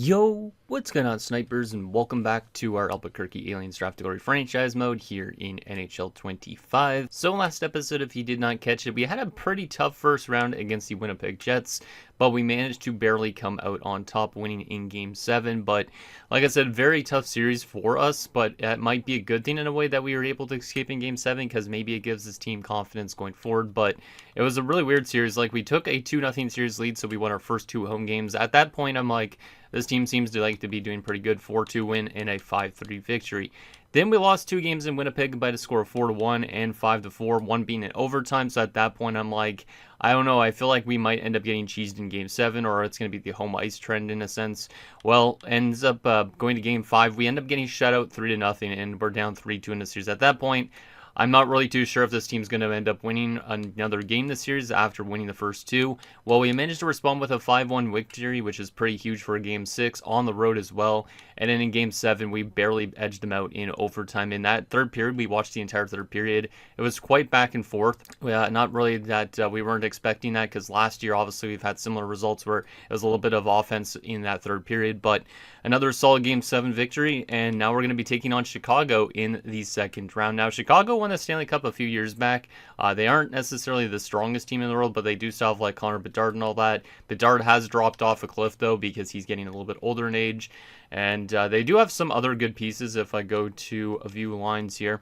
Yo, what's going on, snipers, and welcome back to our Albuquerque Aliens Draft Glory franchise mode here in NHL 25. So last episode, if you did not catch it, we had a pretty tough first round against the Winnipeg Jets, but we managed to barely come out on top, winning in Game 7. But like I said, very tough series for us, but it might be a good thing in a way that we were able to escape in Game 7, because maybe it gives this team confidence going forward. But it was a really weird series. Like, we took a 2-0 series lead, so we won our first 2 home games. At that point, I'm like, this team seems to like to be doing pretty good. 4-2 win and a 5-3 victory. Then we lost 2 games in Winnipeg by the score of 4-1 and 5-4, one being in overtime. So at that point, I'm like, I don't know. I feel like we might end up getting cheesed in Game 7, or it's going to be the home ice trend in a sense. Well, ends up going to Game 5. We end up getting shut out 3-0, and we're down 3-2 in the series. At that point, I'm not really too sure if this team's going to end up winning another game this series after winning the first 2. Well, we managed to respond with a 5-1 victory, which is pretty huge for a Game 6 on the road as well. And then in Game 7, we barely edged them out in overtime. In that third period, we watched the entire third period. It was quite back and forth. Not really that we weren't expecting that, because last year, obviously, we've had similar results where it was a little bit of offense in that third period. But another solid Game 7 victory, and now we're going to be taking on Chicago in the second round. Now, Chicago won the Stanley Cup a few years back. They aren't necessarily the strongest team in the world, but they do still have like Connor Bedard and all that. Bedard has dropped off a cliff, though, because he's getting a little bit older in age. And they do have some other good pieces. If I go to a few lines here,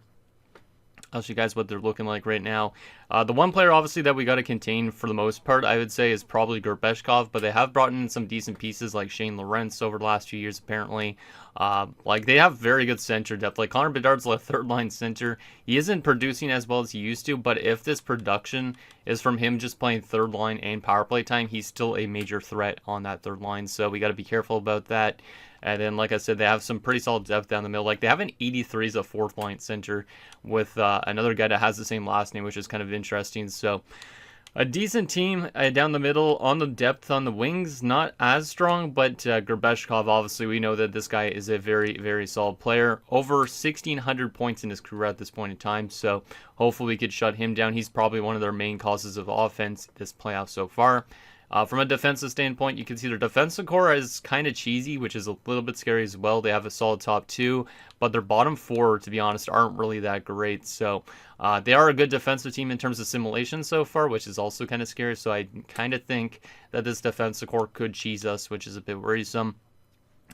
I'll show you guys what they're looking like right now. The one player, obviously, that we got to contain for the most part, I would say, is probably Gerbeshkov, but they have brought in some decent pieces like Shane Lorentz over the last few years, apparently. Like, they have very good center depth. Like, Connor Bedard's a third-line center. He isn't producing as well as he used to, but if this production is from him just playing third line and power play time, he's still a major threat on that third line, so we got to be careful about that. And then, like I said, they have some pretty solid depth down the middle. Like, they have an 83 as a fourth-line center with another guy that has the same last name, which is kind of interesting. So, a decent team down the middle. On the depth on the wings, not as strong, but Gerbeshkov, obviously, we know that this guy is a very, very solid player. Over 1,600 points in his career at this point in time, so hopefully we could shut him down. He's probably one of their main causes of offense this playoff so far. From a defensive standpoint, you can see their defensive core is kind of cheesy, which is a little bit scary as well. They have a solid top 2, but their bottom 4, to be honest, aren't really that great. So they are a good defensive team in terms of simulation so far, which is also kind of scary. So I kind of think that this defensive core could cheese us, which is a bit worrisome.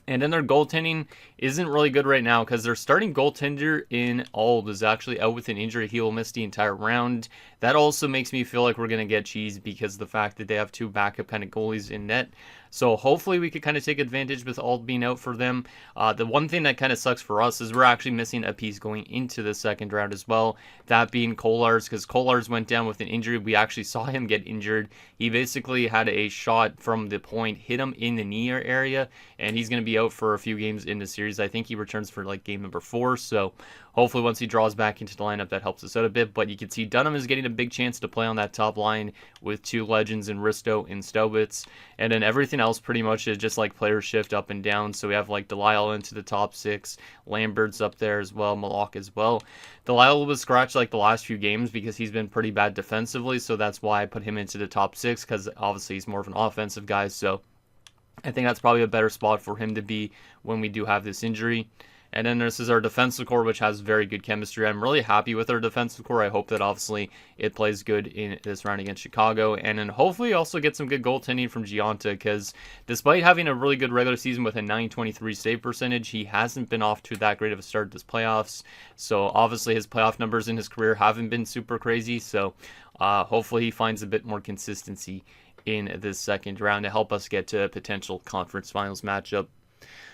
And then their goaltending isn't really good right now, because their starting goaltender in Auld is actually out with an injury. He will miss the entire round. That also makes me feel like we're going to get cheesed because of the fact that they have 2 backup kind of goalies in net. So hopefully we could kind of take advantage with Auld being out for them. The one thing that kind of sucks for us is we're actually missing a piece going into the second round as well. That being Kolarz, because Kolarz went down with an injury. We actually saw him get injured. He basically had a shot from the point, hit him in the knee area, and he's going to be out for a few games in the series. I think he returns for like game number 4. So hopefully once he draws back into the lineup, that helps us out a bit. But you can see Dunham is getting a big chance to play on that top line with 2 legends in Risto and Staubitz. And then everything else pretty much is just like player shift up and down. So we have like Delisle into the top 6. Lambert's up there as well. Malak as well. Delisle was scratched like the last few games because he's been pretty bad defensively. So that's why I put him into the top 6, because obviously he's more of an offensive guy. So I think that's probably a better spot for him to be when we do have this injury. And then this is our defensive core, which has very good chemistry. I'm really happy with our defensive core. I hope that obviously it plays good in this round against Chicago. And then hopefully also get some good goaltending from Gionta, because despite having a really good regular season with a .923 save percentage, he hasn't been off to that great of a start this playoffs. So obviously his playoff numbers in his career haven't been super crazy. So hopefully he finds a bit more consistency in this second round to help us get to a potential conference finals matchup.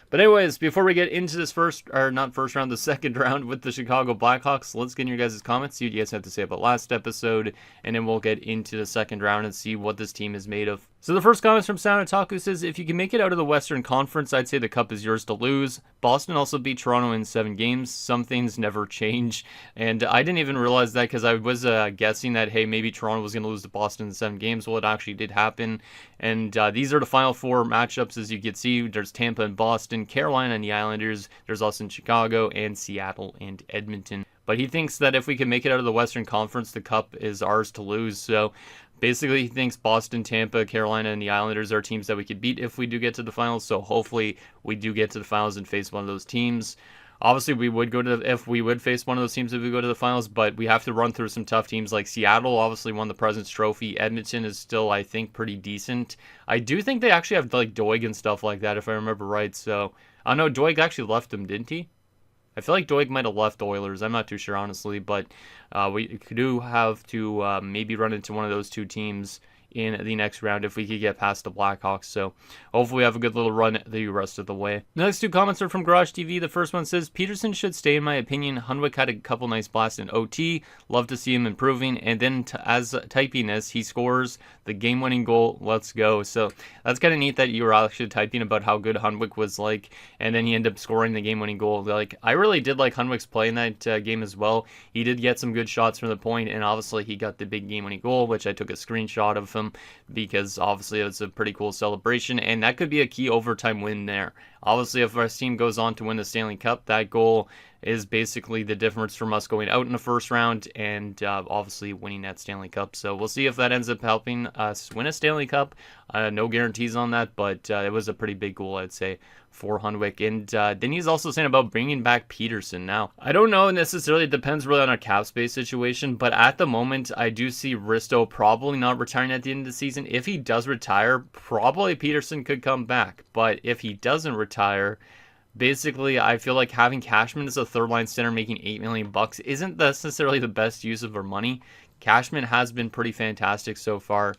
But anyways, before we get into this the second round with the Chicago Blackhawks, let's get in your guys' comments, see what you guys have to say about last episode, and then we'll get into the second round and see what this team is made of. So the first comment from Sound Otaku says, if you can make it out of the Western Conference, I'd say the cup is yours to lose. Boston also beat Toronto in 7 games. Some things never change. And I didn't even realize that, because I was guessing that, hey, maybe Toronto was going to lose to Boston in 7 games. Well, it actually did happen. And these are the final 4 matchups, as you can see. There's Tampa and Boston, Carolina and the Islanders. There's us in Chicago, and Seattle and Edmonton. But he thinks that if we can make it out of the Western Conference, the cup is ours to lose. So Basically, he thinks Boston, Tampa, Carolina, and the Islanders are teams that we could beat if we do get to the finals. So hopefully we do get to the finals and face one of those teams. Obviously, we would if we would face one of those teams if we go to the finals, but we have to run through some tough teams like Seattle. Obviously, won the President's Trophy. Edmonton is still, I think, pretty decent. I do think they actually have like Doig and stuff like that, if I remember right. So I know Doig actually left them, didn't he? I feel like Doig might have left Oilers. I'm not too sure, honestly, but we do have to maybe run into one of those two teams in the next round if we could get past the Blackhawks. So hopefully we have a good little run the rest of the way. The next two comments are from Garage TV. The first one says, Peterson should stay in my opinion. Hunwick had a couple nice blasts in OT. Love to see him improving. And then as typing this, he scores the game-winning goal. Let's go. So that's kind of neat that you were actually typing about how good Hunwick was like, and then he ended up scoring the game-winning goal. Like, I really did like Hunwick's play in that game as well. He did get some good shots from the point, and obviously he got the big game-winning goal, which I took a screenshot of him because obviously it was a pretty cool celebration, and that could be a key overtime win there. Obviously, if our team goes on to win the Stanley Cup, that goal is basically the difference from us going out in the first round and obviously winning that Stanley Cup. So we'll see if that ends up helping us win a Stanley Cup. No guarantees on that, but it was a pretty big goal, I'd say, for Hunwick. And then he's also saying about bringing back Peterson. Now, I don't know necessarily. It depends really on our cap space situation, but at the moment, I do see Risto probably not retiring at the end of the season. If he does retire, probably Peterson could come back. But if he doesn't retire, basically, I feel like having Cashman as a third-line center making $8 million isn't necessarily the best use of our money. Cashman has been pretty fantastic so far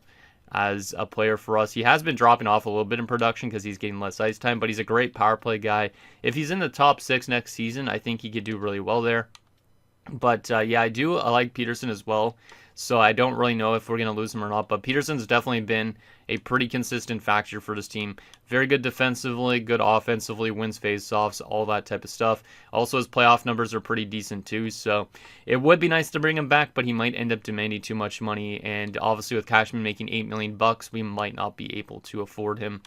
as a player for us. He has been dropping off a little bit in production because he's getting less ice time, but he's a great power play guy. If he's in the top 6 next season, I think he could do really well there. But yeah, I like Peterson as well. So I don't really know if we're going to lose him or not. But Peterson's definitely been a pretty consistent factor for this team. Very good defensively, good offensively, wins faceoffs, all that type of stuff. Also, his playoff numbers are pretty decent too. So it would be nice to bring him back, but he might end up demanding too much money. And obviously with Cashman making $8 million, we might not be able to afford him.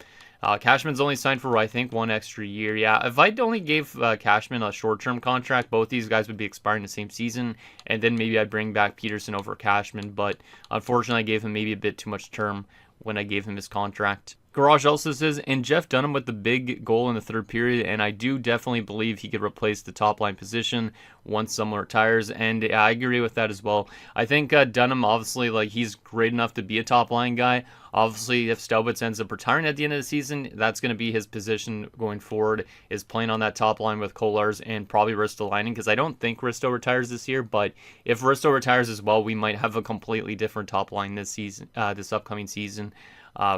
Cashman's only signed for, I think, 1 extra year. Yeah, if I only gave Cashman a short-term contract, both these guys would be expiring the same season, and then maybe I'd bring back Peterson over Cashman, but unfortunately I gave him maybe a bit too much term when I gave him his contract. Garage also says, and Jeff Dunham with the big goal in the third period, and I do definitely believe he could replace the top line position once someone retires, and I agree with that as well. I think Dunham, obviously, like, he's great enough to be a top line guy. Obviously, if Staubitz ends up retiring at the end of the season, that's going to be his position going forward, is playing on that top line with Kolarz and probably Ristolainen, because I don't think Risto retires this year, but if Risto retires as well, we might have a completely different top line this season, this upcoming season.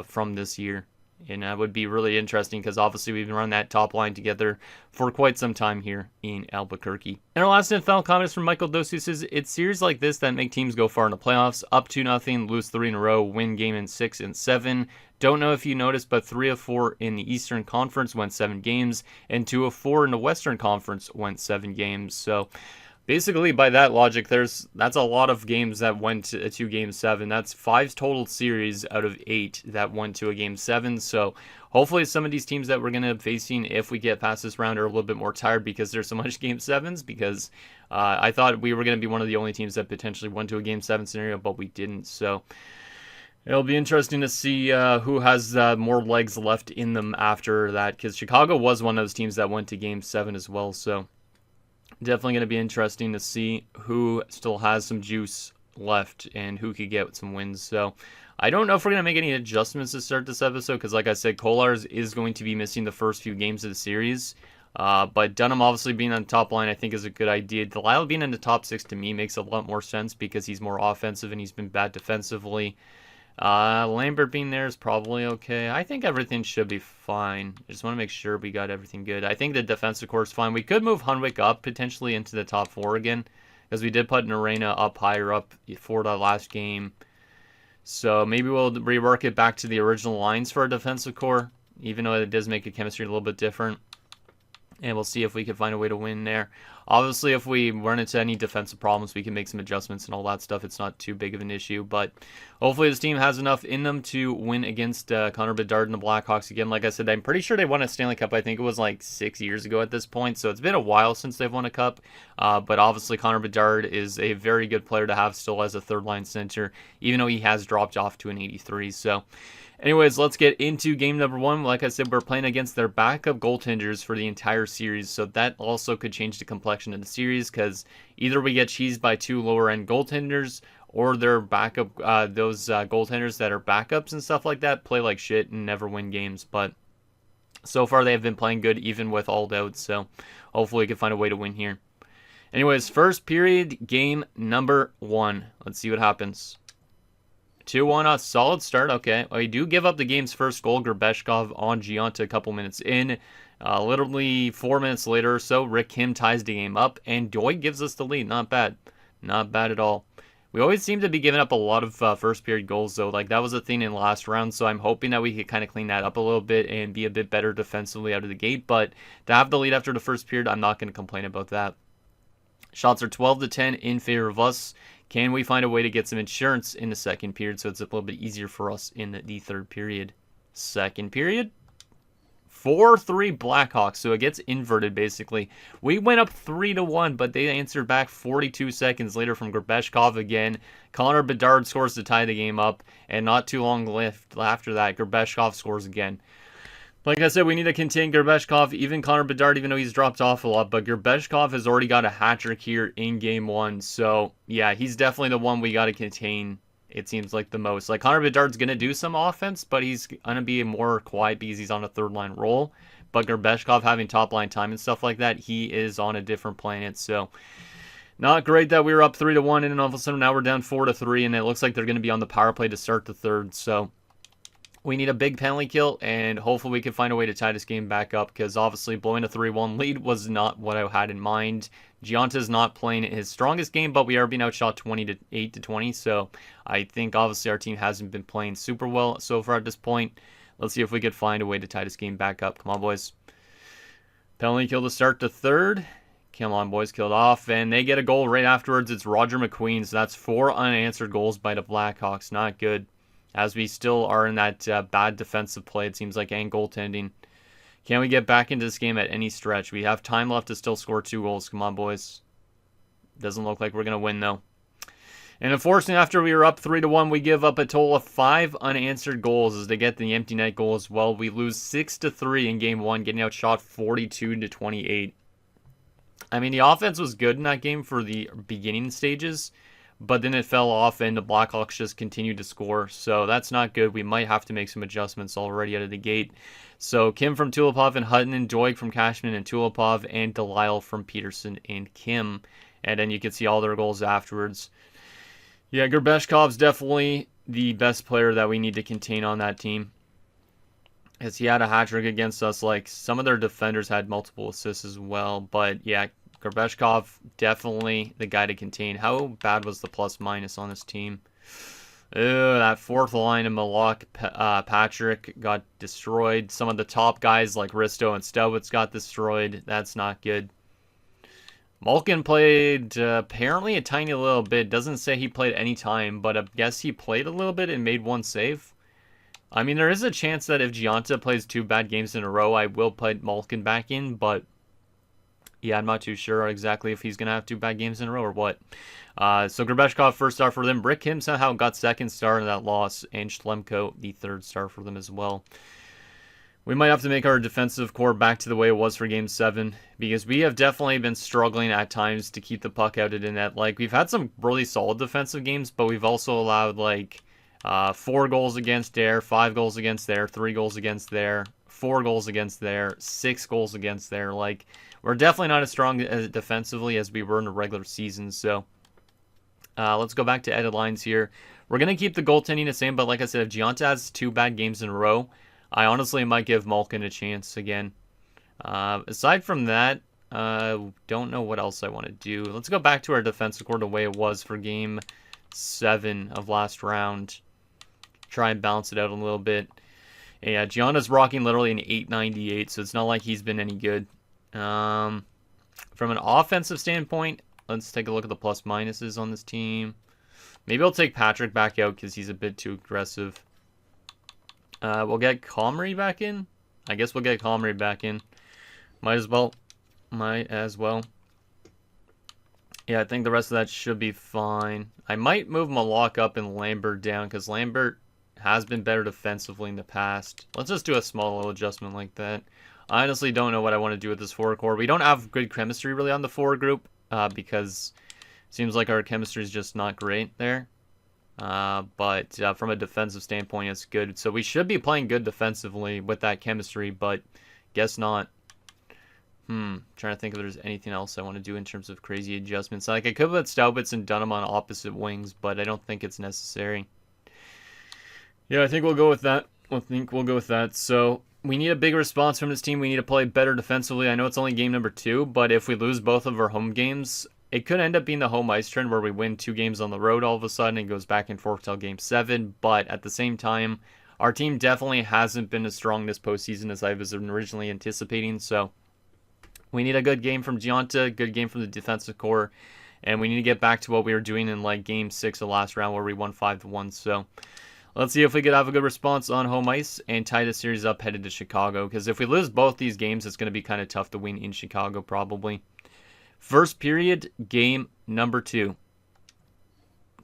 From this year. And that would be really interesting because obviously we've been running that top line together for quite some time here in Albuquerque. And our last and final comment is from Michael Dos, who says, it's series like this that make teams go far in the playoffs. Up 2-0, lose 3 in a row, win game in 6 and 7. Don't know if you noticed, but 3 of 4 in the Eastern Conference went 7 games, and 2 of 4 in the Western Conference went 7 games. So basically, by that logic, that's a lot of games that went to Game 7. That's 5 total series out of 8 that went to a Game 7. So hopefully some of these teams that we're going to be facing, if we get past this round, are a little bit more tired because there's so much Game 7s. Because I thought we were going to be one of the only teams that potentially went to a Game 7 scenario, but we didn't. So it'll be interesting to see who has more legs left in them after that. Because Chicago was one of those teams that went to Game 7 as well. So definitely going to be interesting to see who still has some juice left and who could get some wins. So I don't know if we're going to make any adjustments to start this episode because, like I said, Kolarz is going to be missing the first few games of the series. But Dunham obviously being on the top line I think is a good idea. Delisle being in the top 6 to me makes a lot more sense because he's more offensive and he's been bad defensively. Lambert being there is probably okay. I think everything should be fine. I just want to make sure we got everything good. I think the defensive core is fine. We could move Hunwick up potentially into the top 4 again because we did put Narena up higher up for the last game. So maybe we'll rework it back to the original lines for our defensive core, even though it does make a chemistry a little bit different. And we'll see if we can find a way to win there. Obviously, if we run into any defensive problems, we can make some adjustments and all that stuff. It's not too big of an issue, but hopefully this team has enough in them to win against Connor Bedard and the Blackhawks again. Like I said, I'm pretty sure they won a Stanley Cup. I think it was like 6 years ago at this point, so it's been a while since they've won a cup. But obviously, Connor Bedard is a very good player to have still as a third-line center, even though he has dropped off to an 83. So anyways, let's get into game number one. Like I said, we're playing against their backup goaltenders for the entire series, so that also could change the complexion of the series because either we get cheesed by two lower-end goaltenders or their backup, those goaltenders that are backups and stuff like that play like shit and never win games. But so far, they have been playing good even with all doubts, so hopefully we can find a way to win here. Anyways, first period, game number one. Let's see what happens. 2-1, a solid start. Okay, we do give up the game's first goal, Gerbeshkov on Gianta a couple minutes in. Literally 4 minutes later or so, Rick Kim ties the game up, and Doig gives us the lead. Not bad. Not bad at all. We always seem to be giving up a lot of first period goals, though. Like, that was a thing in the last round, so I'm hoping that we could kind of clean that up a little bit and be a bit better defensively out of the gate. But to have the lead after the first period, I'm not going to complain about that. Shots are 12-10 in favor of us. Can we find a way to get some insurance in the second period so it's a little bit easier for us in the third period? Second period, 4-3 Blackhawks, so it gets inverted basically. We went up 3-1, but they answered back 42 seconds later from Gerbeshkov again. Connor Bedard scores to tie the game up, and not too long left after that, Gerbeshkov scores again. Like I said, we need to contain Gerbeshkov, even Connor Bedard, even though he's dropped off a lot. But Gerbeshkov has already got a hat trick here in game one. So, yeah, he's definitely the one we got to contain, it seems like, the most. Like, Connor Bedard's going to do some offense, but he's going to be more quiet because he's on a third-line role. But Gerbeshkov having top-line time and stuff like that, he is on a different planet. So, not great that we were up 3-1, and then all of a sudden now we're down 4-3, and it looks like they're going to be on the power play to start the third. So we need a big penalty kill, and hopefully we can find a way to tie this game back up, because obviously blowing a 3-1 lead was not what I had in mind. Gianta's not playing his strongest game, but we are being outshot 28-20, so I think obviously our team hasn't been playing super well so far at this point. Let's see if we could find a way to tie this game back up. Come on, boys. Penalty kill to start the third. Come on, boys, killed off, and they get a goal right afterwards. It's Roger McQueen, so that's 4 unanswered goals by the Blackhawks. Not good, as we still are in that bad defensive play, it seems like, and goaltending. Can we get back into this game at any stretch? We have time left to still score 2 goals. Come on, boys. Doesn't look like we're going to win, though. And unfortunately, after we were up 3-1, we give up a total of 5 unanswered goals as they get the empty net goal as well. We lose 6-3 in game 1, getting outshot 42-28. I mean, the offense was good in that game for the beginning stages, but then it fell off and the Blackhawks just continued to score. So that's not good. We might have to make some adjustments already out of the gate. So Kim from Tulipov and Hutton, and Doig from Cashman and Tulipov, and Delisle from Peterson and Kim. And then you can see all their goals afterwards. Yeah, Gerbeshkov's definitely the best player that we need to contain on that team, as he had a hat trick against us. Like, some of their defenders had multiple assists as well. But yeah, Gerbeshkov, definitely the guy to contain. How bad was the plus-minus on this team? That fourth line of Malak, Patrick got destroyed. Some of the top guys like Risto and Stowitz got destroyed. That's not good. Malkin played apparently a tiny little bit. Doesn't say he played any time, but I guess he played a little bit and made 1 save. I mean, there is a chance that if Gianta plays 2 bad games in a row, I will put Malkin back in, but yeah, I'm not too sure exactly if he's going to have 2 bad games in a row or what. So Gerbeshkov, first star for them. Brick him somehow got second star in that loss, and Schlemko, the 3rd star for them as well. We might have to make our defensive core back to the way it was for Game 7, because we have definitely been struggling at times to keep the puck out of the net. Like, we've had some really solid defensive games, but we've also allowed, like, 4 goals against there, 5 goals against there, 3 goals against there, 4 goals against there, 6 goals against there. Like, we're definitely not as strong defensively as we were in the regular season. So let's go back to edit lines here. We're going to keep the goaltending the same, but like I said, if Gianta has 2 bad games in a row, I honestly might give Malkin a chance again. Aside from that, don't know what else I want to do. Let's go back to our defensive core the way it was for Game 7 of last round. Try and balance it out a little bit. Yeah, Gianna's rocking literally an 898, so it's not like he's been any good. From an offensive standpoint, let's take a look at the plus minuses on this team. Maybe I'll take Patrick back out because he's a bit too aggressive. We'll get Comrie back in. I guess we'll get Comrie back in. Might as well. Yeah, I think the rest of that should be fine. I might move Malak up and Lambert down because Lambert has been better defensively in the past. Let's just do a small little adjustment like that. I honestly don't know what I want to do with this forward core. We don't have good chemistry really on the forward group because it seems like our chemistry is just not great there. But from a defensive standpoint, it's good. So we should be playing good defensively with that chemistry, but guess not. Trying to think if there's anything else I want to do in terms of crazy adjustments. Like I could put Staubitz and Dunham on opposite wings, but I don't think it's necessary. Yeah, I think we'll go with that. So we need a big response from this team. We need to play better defensively. I know it's only game number 2, but if we lose both of our home games, it could end up being the home ice trend where we win 2 games on the road all of a sudden and goes back and forth till game 7. But at the same time, our team definitely hasn't been as strong this postseason as I was originally anticipating. So we need a good game from Gionta, good game from the defensive core, and we need to get back to what we were doing in like game 6 of last round where we won 5-1. So let's see if we could have a good response on home ice and tie the series up headed to Chicago. Because if we lose both these games, it's going to be kind of tough to win in Chicago probably. First period, game number 2.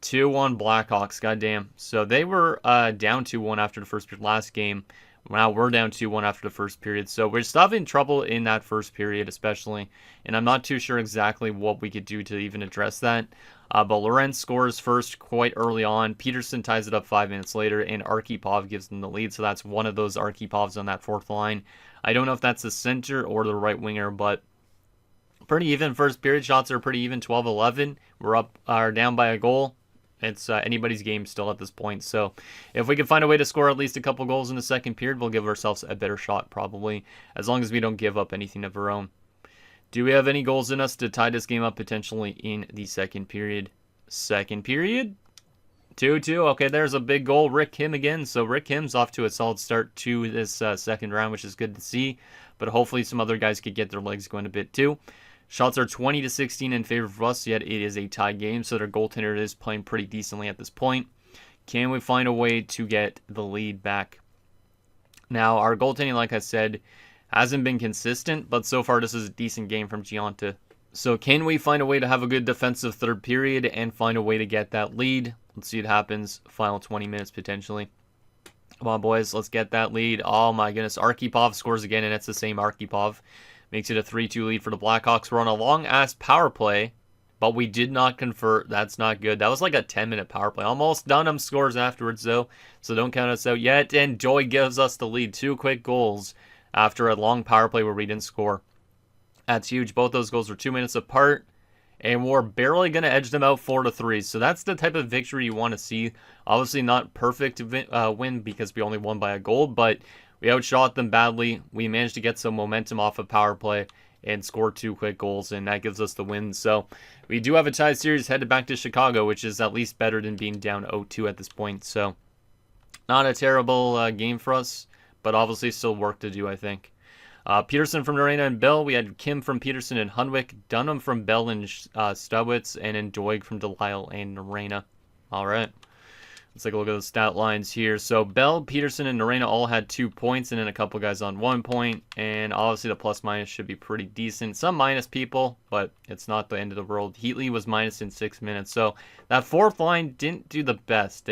2-1 Blackhawks, goddamn. So they were down 2-1 after the first period last game. Now we're down 2-1 after the first period. So we're still having trouble in that first period especially. And I'm not too sure exactly what we could do to even address that. But Lorenz scores first quite early on. Peterson ties it up 5 minutes later. And Arkhipov gives them the lead. So that's one of those Arkhipovs on that fourth line. I don't know if that's the center or the right winger. But pretty even first period. Shots are pretty even, 12-11. We're down by a goal. It's anybody's game still at this point. So if we can find a way to score at least a couple goals in the second period, we'll give ourselves a better shot probably, as long as we don't give up anything of our own. Do we have any goals in us to tie this game up potentially in the second period? Second period? 2-2. Okay, there's a big goal. Rick Kim again. So Rick Kim's off to a solid start to this second round, which is good to see. But hopefully some other guys could get their legs going a bit too. Shots are 20-16 in favor of us, yet it is a tie game, so their goaltender is playing pretty decently at this point. Can we find a way to get the lead back? Now, our goaltending, like I said, hasn't been consistent, but so far this is a decent game from Gionta. So can we find a way to have a good defensive third period and find a way to get that lead? Let's see what happens. Final 20 minutes potentially. Come on, boys, let's get that lead. Oh my goodness, Arkhipov scores again, and it's the same Arkhipov. Makes it a 3-2 lead for the Blackhawks. We're on a long-ass power play, but we did not convert. That's not good. That was like a 10-minute power play. Almost Dunham scores afterwards, though, so don't count us out yet. And Joy gives us the lead. 2 quick goals after a long power play where we didn't score. That's huge. Both those goals were 2 minutes apart, and we're barely going to edge them out 4-3. So that's the type of victory you want to see. Obviously not perfect win because we only won by a goal, but we outshot them badly. We managed to get some momentum off of power play and score 2 quick goals, and that gives us the win. So we do have a tie series headed back to Chicago, which is at least better than being down 0-2 at this point. So not a terrible game for us, but obviously still work to do, I think. Peterson from Norena and Bell. We had Kim from Peterson and Hunwick, Dunham from Bell and Stubwitz, and then Doig from Delisle and Norena. All right. Let's take a look at the stat lines here. So Bell, Peterson, and Norena all had 2 points, and then a couple guys on 1 point. And obviously the plus-minus should be pretty decent. Some minus people, but it's not the end of the world. Heatley was minus in 6 minutes. So that fourth line didn't do the best.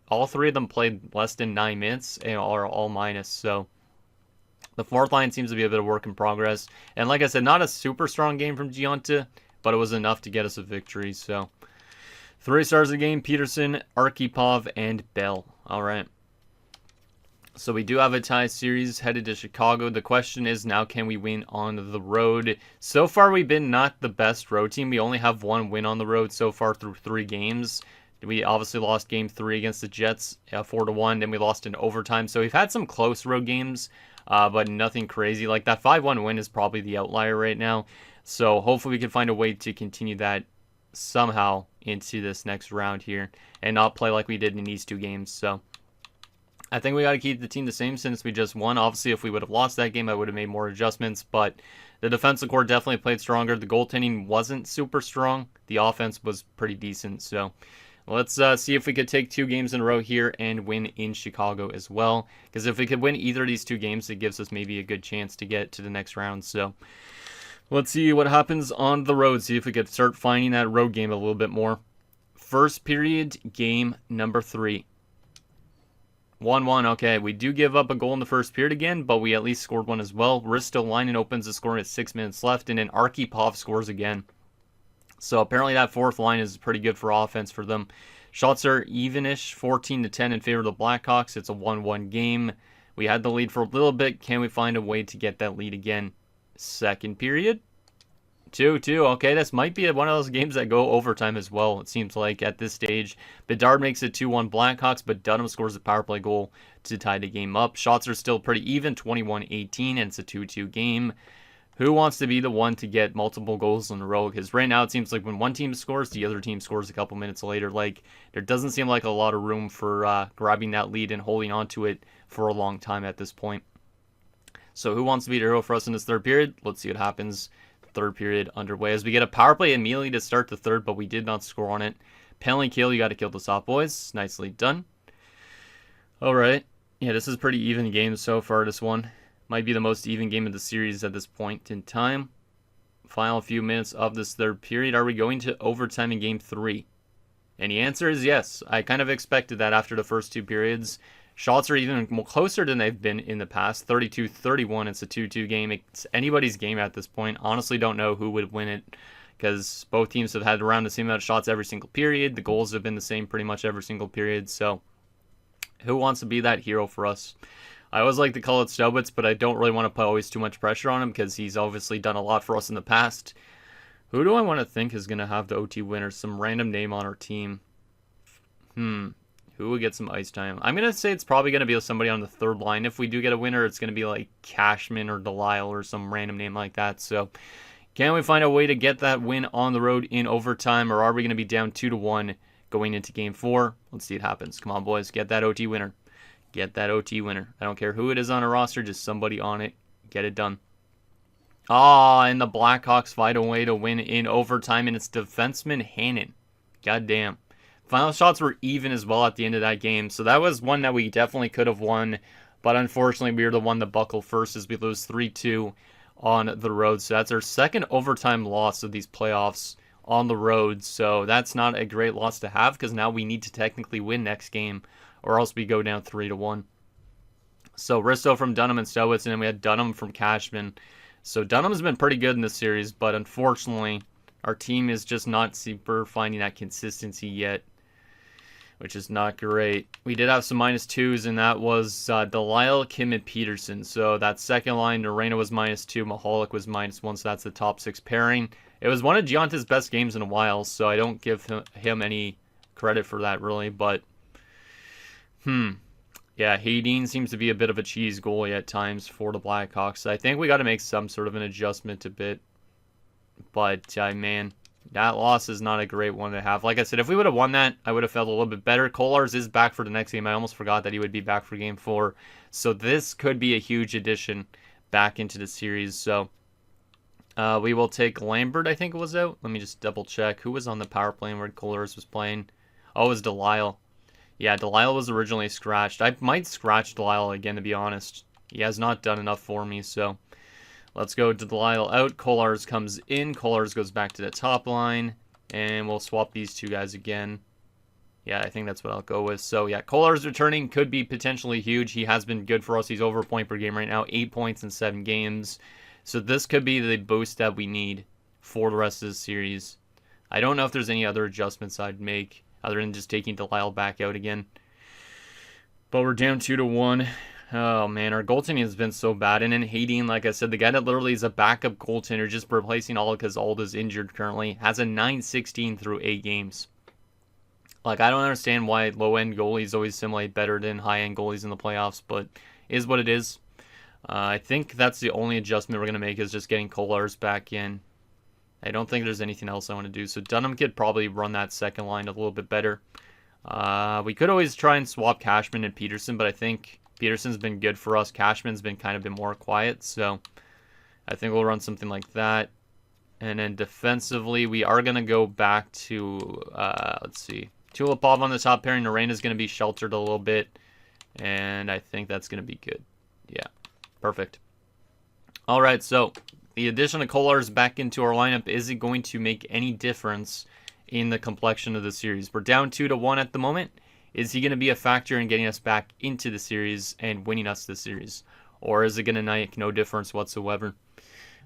All 3 of them played less than 9 minutes and are all minus. So the fourth line seems to be a bit of work in progress. And like I said, not a super strong game from Gionta, but it was enough to get us a victory. So 3 stars of the game: Peterson, Arkhipov, and Bell. All right. So we do have a tie series headed to Chicago. The question is now, can we win on the road? So far, we've been not the best road team. We only have 1 win on the road so far through 3 games. We obviously lost game 3 against the Jets, 4-1. Then we lost in overtime. So we've had some close road games, but nothing crazy. Like that 5-1 win is probably the outlier right now. So hopefully we can find a way to continue that somehow into this next round here and not play like we did in these 2 games. So I think we got to keep the team the same since we just won. Obviously, if we would have lost that game, I would have made more adjustments, but the defensive core definitely played stronger. The goaltending wasn't super strong. The offense was pretty decent, so let's see if we could take 2 games in a row here and win in Chicago as well, because if we could win either of these 2 games, it gives us maybe a good chance to get to the next round, so let's see what happens on the road, see if we could start finding that road game a little bit more. First period, game number 3. 1-1, okay, we do give up a goal in the first period again, but we at least scored one as well. Ristolainen opens the scoring at 6 minutes left, and then Arkhipov scores again. So apparently that fourth line is pretty good for offense for them. Shots are evenish, 14-10 in favor of the Blackhawks. It's a 1-1 game. We had the lead for a little bit. Can we find a way to get that lead again? Second period. 2-2. Okay, this might be one of those games that go overtime as well, it seems like, at this stage. Bedard makes it 2-1 Blackhawks, but Dunham scores a power play goal to tie the game up. Shots are still pretty even, 21-18, and it's a 2-2 game. Who wants to be the one to get multiple goals in a row? Because right now it seems like when one team scores, the other team scores a couple minutes later. Like, there doesn't seem like a lot of room for grabbing that lead and holding on to it for a long time at this point. So who wants to be the hero for us in this third period? Let's see what happens. Third period underway as we get a power play immediately to start the third, but we did not score on it. Penalty kill, you got to kill this off, boys. Nicely done. All right. Yeah, this is pretty even game so far, this one. Might be the most even game of the series at this point in time. Final few minutes of this third period. Are we going to overtime in game 3? And the answer is yes. I kind of expected that after the first 2 periods. Shots are even closer than they've been in the past. 32-31. It's a 2-2 game. It's anybody's game at this point. Honestly, don't know who would win it because both teams have had around the same amount of shots every single period. The goals have been the same pretty much every single period. So who wants to be that hero for us? I always like to call it Stobitz, but I don't really want to put always too much pressure on him because he's obviously done a lot for us in the past. Who do I want to think is going to have the OT winner? Some random name on our team. Who will get some ice time? I'm going to say it's probably going to be somebody on the third line. If we do get a winner, it's going to be like Cashman or Delisle or some random name like that. So can we find a way to get that win on the road in overtime, or are we going to be down 2-1 going into game 4? Let's see what happens. Come on, boys. Get that OT winner. Get that OT winner. I don't care who it is on a roster, just somebody on it. Get it done. And the Blackhawks find a way to win in overtime, and it's defenseman Hannon. God damn. Final shots were even as well at the end of that game, so that was one that we definitely could have won, but unfortunately we were the one to buckle first as we lose 3-2 on the road. So that's our second overtime loss of these playoffs on the road, so that's not a great loss to have because now we need to technically win next game or else we go down 3-1. So Risto from Dunham and Stowitz, and then we had Dunham from Cashman. So Dunham's been pretty good in this series, but unfortunately our team is just not super finding that consistency yet, which is not great. We did have some -2s, and that was Delisle, Kim, and Peterson. So that second line, Norena was -2, Mahalik was -1, so that's the top 6 pairing. It was one of Gianta's best games in a while, so I don't give him any credit for that, really. But, yeah, Hayden seems to be a bit of a cheese goalie at times for the Blackhawks. I think we got to make some sort of an adjustment a bit. But, man, that loss is not a great one to have. Like I said, if we would have won that, I would have felt a little bit better. Kolars is back for the next game. I almost forgot that he would be back for game 4. So this could be a huge addition back into the series. So we will take Lambert, I think it was out. Let me just double check. Who was on the power play where Kolars was playing? Oh, it was Delisle. Yeah, Delisle was originally scratched. I might scratch Delisle again, to be honest. He has not done enough for me, so let's go to Delisle out. Kolars comes in. Kolars goes back to the top line. And we'll swap these two guys again. Yeah, I think that's what I'll go with. So, yeah, Kolars returning could be potentially huge. He has been good for us. He's over a point per game right now. 8 points in 7 games. So this could be the boost that we need for the rest of the series. I don't know if there's any other adjustments I'd make other than just taking Delisle back out again. But we're down 2-1. Oh, man, our goaltending has been so bad. And then Hayden, like I said, the guy that literally is a backup goaltender, just replacing Alda because Alda's injured currently, has a 9-16 through 8 games. Like, I don't understand why low-end goalies always simulate better than high-end goalies in the playoffs, but it is what it is. I think that's the only adjustment we're going to make is just getting Kolars back in. I don't think there's anything else I want to do. So Dunham could probably run that second line a little bit better. We could always try and swap Cashman and Peterson, but I think Peterson's been good for us. Cashman's been kind of been more quiet, so I think we'll run something like that. And then defensively, we are going to go back to, let's see, Tulipov on the top pairing. Narena's going to be sheltered a little bit, and I think that's going to be good. Yeah, perfect. All right, so the addition of Kolarz back into our lineup isn't going to make any difference in the complexion of the series. We're down 2-1 at the moment. Is he going to be a factor in getting us back into the series and winning us the series? Or is it going to make no difference whatsoever?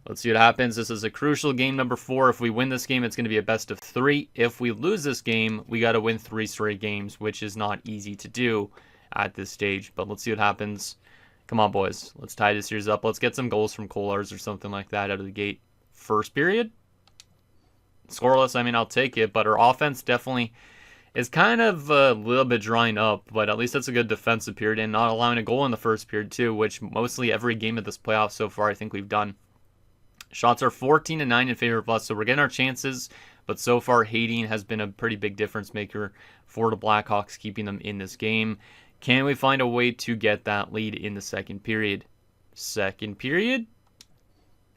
Let's see what happens. This is a crucial game number 4. If we win this game, it's going to be a best of 3. If we lose this game, we got to win 3 straight games, which is not easy to do at this stage. But let's see what happens. Come on, boys. Let's tie this series up. Let's get some goals from Kolarz or something like that out of the gate. First period? Scoreless, I mean, I'll take it. But our offense definitely is kind of a little bit drying up. But at least that's a good defensive period. And not allowing a goal in the first period, too, which mostly every game of this playoff so far I think we've done. Shots are 14-9 in favor of us, so we're getting our chances. But so far, Hayden has been a pretty big difference maker for the Blackhawks, keeping them in this game. Can we find a way to get that lead in the second period? Second period?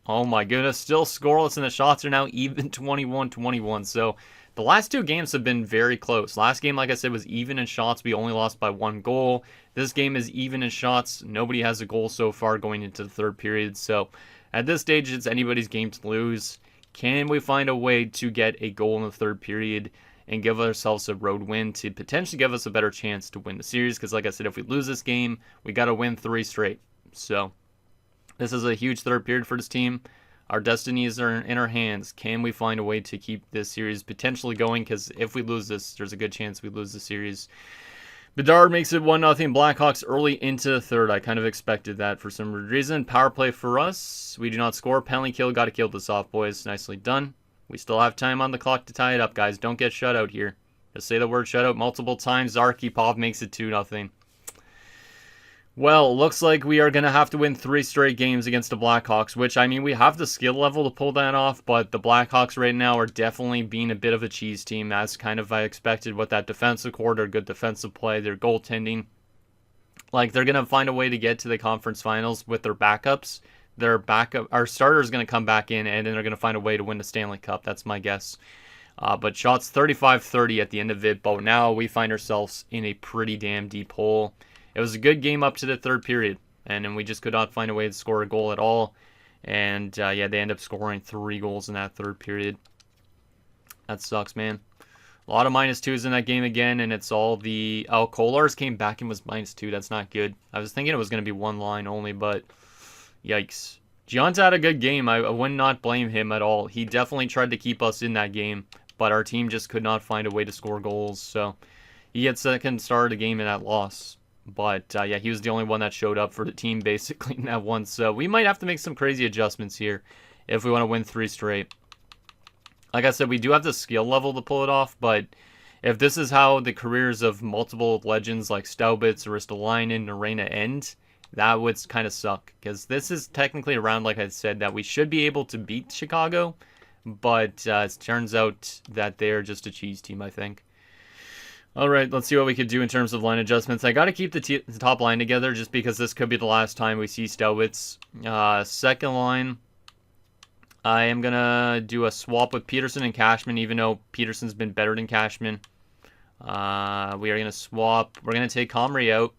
Oh my goodness, still scoreless, and the shots are now even 21-21. So the last 2 games have been very close. Last game, like I said, was even in shots. We only lost by 1 goal. This game is even in shots. Nobody has a goal so far going into the third period. So at this stage, it's anybody's game to lose. Can we find a way to get a goal in the third period and give ourselves a road win to potentially give us a better chance to win the series? Because like I said, if we lose this game, we got to win 3 straight. So this is a huge third period for this team. Our destinies are in our hands. Can we find a way to keep this series potentially going? Because if we lose this, there's a good chance we lose the series. Bedard makes it 1-0 Blackhawks early into the third. I kind of expected that for some reason. Power play for us. We do not score. Penalty kill. Got to kill this off, boys. Nicely done. We still have time on the clock to tie it up, guys. Don't get shut out here. Just say the word shutout multiple times. Zarkipov makes it 2-0. Well, looks like we are going to have to win 3 straight games against the Blackhawks, which, I mean, we have the skill level to pull that off, but the Blackhawks right now are definitely being a bit of a cheese team, as kind of I expected with that defensive core, their good defensive play, their goaltending. Like, they're going to find a way to get to the conference finals with their backups. Our starter is going to come back in, and then they're going to find a way to win the Stanley Cup. That's my guess. But shots 35-30 at the end of it, but now we find ourselves in a pretty damn deep hole. It was a good game up to the third period, and then we just could not find a way to score a goal at all. And, yeah, they end up scoring 3 goals in that third period. That sucks, man. A lot of -2s in that game again, and it's all the... Oh, Kolarz came back and was -2. That's not good. I was thinking it was going to be 1 line only, but yikes. Gionta had a good game. I would not blame him at all. He definitely tried to keep us in that game, but our team just could not find a way to score goals. So he gets second star of the game in that loss. But, yeah, he was the only one that showed up for the team, basically, in that one. So we might have to make some crazy adjustments here if we want to win 3 straight. Like I said, we do have the skill level to pull it off, but if this is how the careers of multiple legends like Staubitz, Ristolainen, Narena end, that would kind of suck. Because this is technically a round, like I said, that we should be able to beat Chicago. But it turns out that they're just a cheese team, I think. All right, let's see what we could do in terms of line adjustments. I got to keep the top line together just because this could be the last time we see Staubitz. Second line, I am going to do a swap with Peterson and Cashman, even though Peterson's been better than Cashman. We are going to swap. We're going to take Comrie out,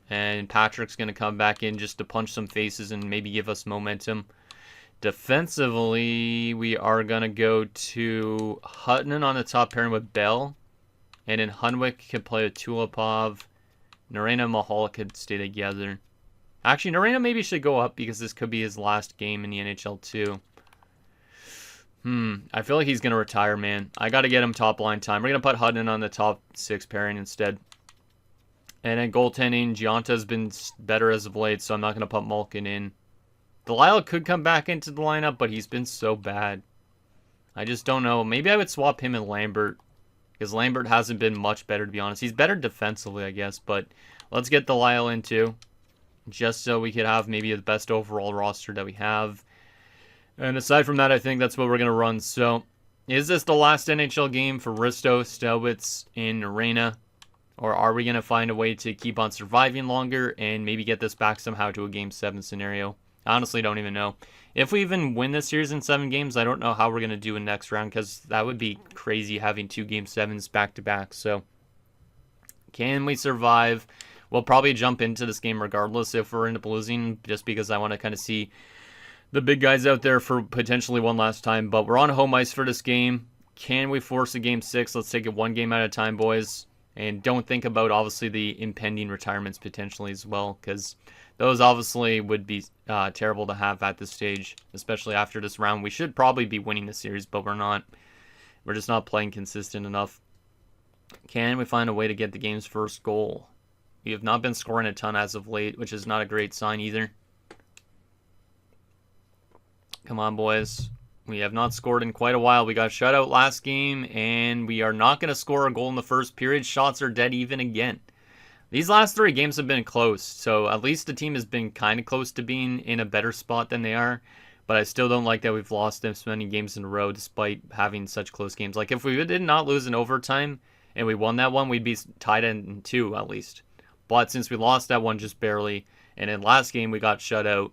and Patrick's going to come back in just to punch some faces and maybe give us momentum. Defensively, we are going to go to Hutton on the top pairing with Bell. And then Hunwick could play with Tulipov. Narena and Mahal could stay together. Actually, Narena maybe should go up because this could be his last game in the NHL too. I feel like he's going to retire, man. I got to get him top line time. We're going to put Hutton on the top 6 pairing instead. And then goaltending, Gionta's been better as of late, so I'm not going to put Malkin in. Delisle could come back into the lineup, but he's been so bad. I just don't know. Maybe I would swap him and Lambert. Because Lambert hasn't been much better, to be honest. He's better defensively, I guess. But let's get Delisle in, too. Just so we could have maybe the best overall roster that we have. And aside from that, I think that's what we're going to run. So Is this the last NHL game for Risto, Stelwitz, and Arena? Or are we going to find a way to keep on surviving longer and maybe get this back somehow to a Game 7 scenario? I honestly don't even know. If we even win this series in 7 games, I don't know how we're going to do in next round, because that would be crazy having 2 Game 7s back-to-back. So, can we survive? We'll probably jump into this game regardless if we're end up losing, just because I want to kind of see the big guys out there for potentially one last time. But we're on home ice for this game. Can we force a Game 6? Let's take it one game at a time, boys. And don't think about, obviously, the impending retirements potentially as well, because those obviously would be terrible to have at this stage, especially after this round. We should probably be winning the series, but we're not. We're just not playing consistent enough. Can we find a way to get the game's first goal? We have not been scoring a ton as of late, which is not a great sign either. Come on, boys. We have not scored in quite a while. We got shut out last game, and we are not going to score a goal in the first period. Shots are dead even again. These last 3 games have been close, so at least the team has been kind of close to being in a better spot than they are. But I still don't like that we've lost this many games in a row despite having such close games. Like, if we did not lose in overtime and we won that one, we'd be tied in 2 at least. But since we lost that one just barely, and in last game we got shut out,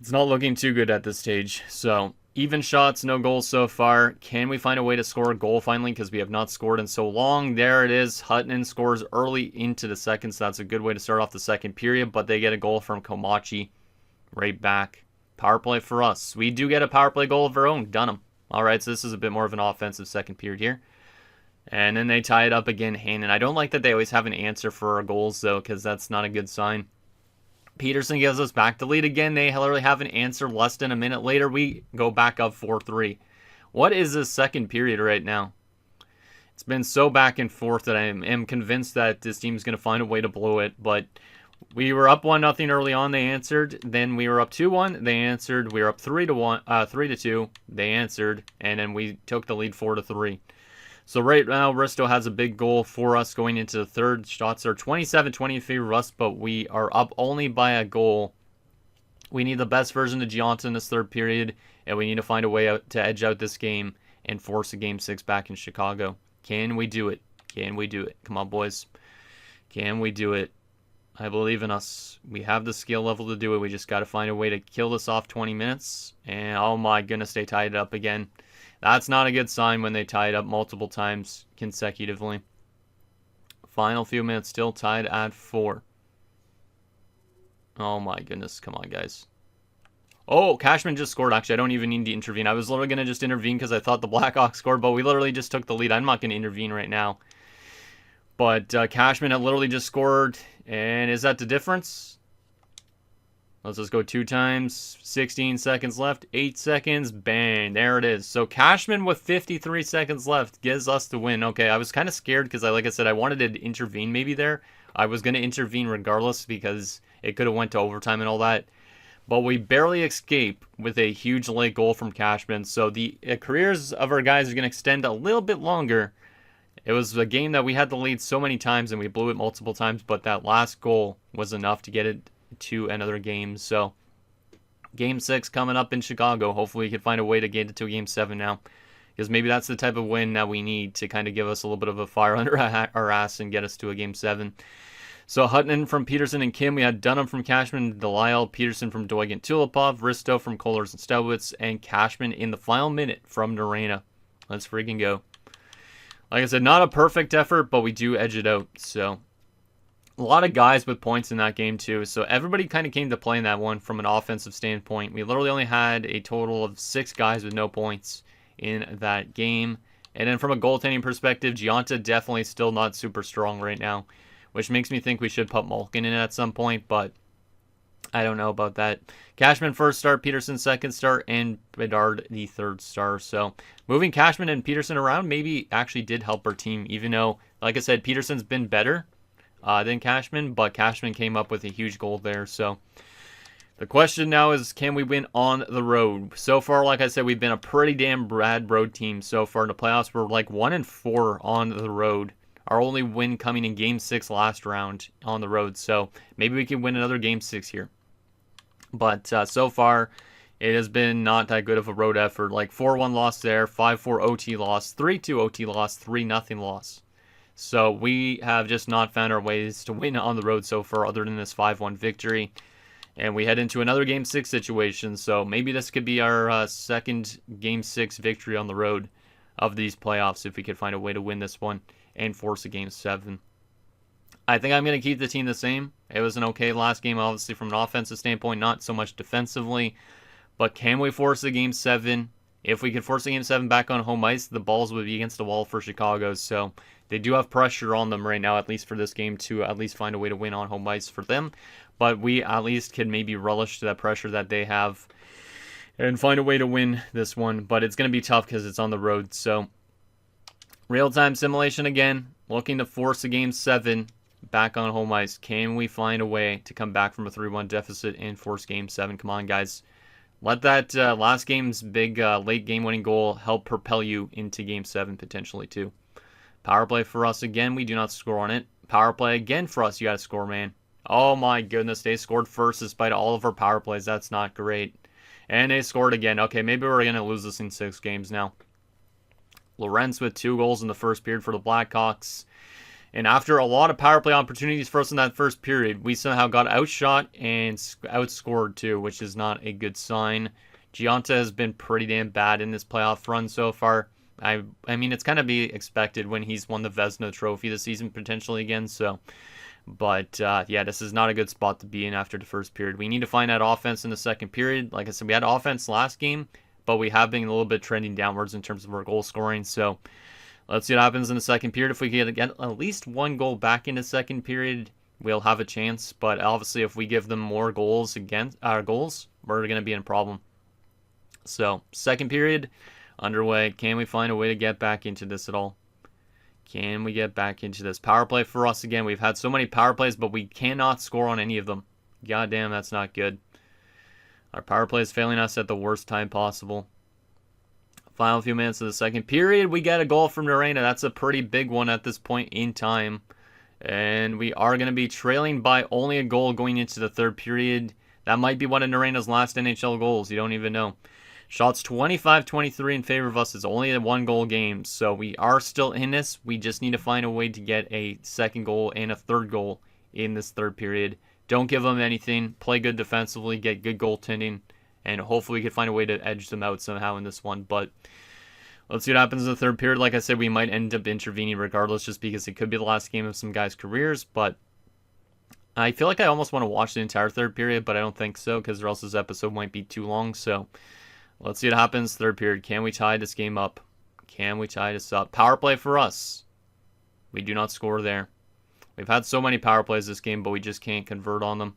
it's not looking too good at this stage. So, even shots, no goals so far. Can we find a way to score a goal finally? Because we have not scored in so long. There it is. Hutton scores early into the second, so that's a good way to start off the second period. But they get a goal from Komachi right back. Power play for us. We do get a power play goal of our own. Dunham. All right, so this is a bit more of an offensive second period here. And then they tie it up again, Hannon. I don't like that they always have an answer for our goals, though, because that's not a good sign. Peterson gives us back the lead again. They literally have an answer less than a minute later. We go back up 4-3. What is this second period right now? It's been so back and forth that I am convinced that this team is going to find a way to blow it. But we were up 1-0 early on. They answered. Then we were up 2-1. They answered. We were up 3-2. They answered. And then we took the lead 4-3. So right now, Risto has a big goal for us going into the third. Shots are 27-20 in favor of us, but we are up only by a goal. We need the best version of Gianta in this third period, and we need to find a way out to edge out this game and force a Game 6 back in Chicago. Can we do it? Can we do it? Come on, boys. Can we do it? I believe in us. We have the skill level to do it. We just got to find a way to kill this off 20 minutes. And oh my goodness, they tied it up again. That's not a good sign when they tie it up multiple times consecutively. Final few minutes, still tied at 4. Oh my goodness, come on, guys. Oh, Cashman just scored. Actually, I don't even need to intervene. I was literally going to just intervene because I thought the Blackhawks scored, but we literally just took the lead. I'm not going to intervene right now. But Cashman had literally just scored, and is that the difference? Let's just go 2 times. 16 seconds left. 8 seconds. Bang. There it is. So Cashman with 53 seconds left gives us the win. Okay, I was kind of scared because, like I said, I wanted to intervene maybe there. I was going to intervene regardless because it could have went to overtime and all that. But we barely escape with a huge late goal from Cashman. So the careers of our guys are going to extend a little bit longer. It was a game that we had the lead so many times and we blew it multiple times. But that last goal was enough to get it to another game. So Game 6 coming up in Chicago. Hopefully we can find a way to get it to a Game 7 now, because maybe that's the type of win that we need to kind of give us a little bit of a fire under our ass and get us to a Game 7. So Hutton from Peterson and Kim. We had Dunham from Cashman, Delisle, Peterson from Doig Tulipov, Risto from Kohlers and Stelwitz, and Cashman in the final minute from Norena. Let's freaking go. Like I said, not a perfect effort, but we do edge it out. So a lot of guys with points in that game too. So everybody kind of came to play in that one from an offensive standpoint. We literally only had a total of 6 guys with no points in that game. And then from a goaltending perspective, Gianta definitely still not super strong right now, which makes me think we should put Malkin in at some point, but I don't know about that. Cashman first start, Peterson second start, and Bedard the third star. So moving Cashman and Peterson around maybe actually did help our team, even though, like I said, Peterson's been better than Cashman, but Cashman came up with a huge goal there. So the question now is, can we win on the road? So far, like I said, we've been a pretty damn bad road team so far in the playoffs. We're like 1-4 on the road. Our only win coming in Game 6 last round on the road. So maybe we can win another Game 6 here. But so far, It has been not that good of a road effort. Like 4-1 loss there, 5-4 OT loss, 3-2 OT loss, 3-0 loss. So we have just not found our ways to win on the road so far other than this 5-1 victory. And we head into another Game 6 situation, so maybe this could be our second Game 6 victory on the road of these playoffs if we could find a way to win this one and force a Game 7. I think I'm going to keep the team the same. It was an okay last game, obviously, from an offensive standpoint, not so much defensively. But can we force a Game 7? If we could force a Game 7 back on home ice, the balls would be against the wall for Chicago, so they do have pressure on them right now, at least for this game, to at least find a way to win on home ice for them. But we at least can maybe relish that pressure that they have and find a way to win this one. But it's going to be tough because it's on the road. So real-time simulation again, looking to force a Game 7 back on home ice. Can we find a way to come back from a 3-1 deficit and force Game 7? Come on, guys. Let that last game's big late game-winning goal help propel you into Game 7 potentially too. Power play for us again. We do not score on it. Power play again for us. You got to score, man. Oh my goodness. They scored first despite all of our power plays. That's not great. And they scored again. Okay, maybe we're going to lose this in 6 games now. Lorentz with 2 goals in the first period for the Blackhawks. And after a lot of power play opportunities for us in that first period, we somehow got outshot and outscored too, which is not a good sign. Gionta has been pretty damn bad in this playoff run so far. I mean, it's kind of be expected when he's won the Vezina Trophy this season potentially again. So, but yeah, this is not a good spot to be in after the first period. We need to find that offense in the second period. Like I said, we had offense last game, but we have been a little bit trending downwards in terms of our goal scoring. So let's see what happens in the second period. If we get at least 1 goal back in the second period, we'll have a chance. But obviously, if we give them more goals against our goals, we're going to be in a problem. So second period underway. Can we find a way to get back into this at all? Can we get back into this? Power play for us again. We've had so many power plays, but we cannot score on any of them. God damn, that's not good. Our power play is failing us at the worst time possible. Final few minutes of the second period, we get a goal from Norena. That's a pretty big one at this point in time. And we are going to be trailing by only a goal going into the third period. That might be one of Norena's last NHL goals. You don't even know. Shots 25-23 in favor of us. It's only a 1-goal game, so we are still in this. We just need to find a way to get a second goal and a third goal in this third period. Don't give them anything. Play good defensively, get good goaltending, and hopefully we can find a way to edge them out somehow in this one. But let's see what happens in the third period. Like I said, we might end up intervening regardless just because it could be the last game of some guys' careers, but I feel like I almost want to watch the entire third period, but I don't think so because or else this episode might be too long, so let's see what happens. Third period. Can we tie this game up? Can we tie this up? Power play for us. We do not score there. We've had so many power plays this game, but we just can't convert on them.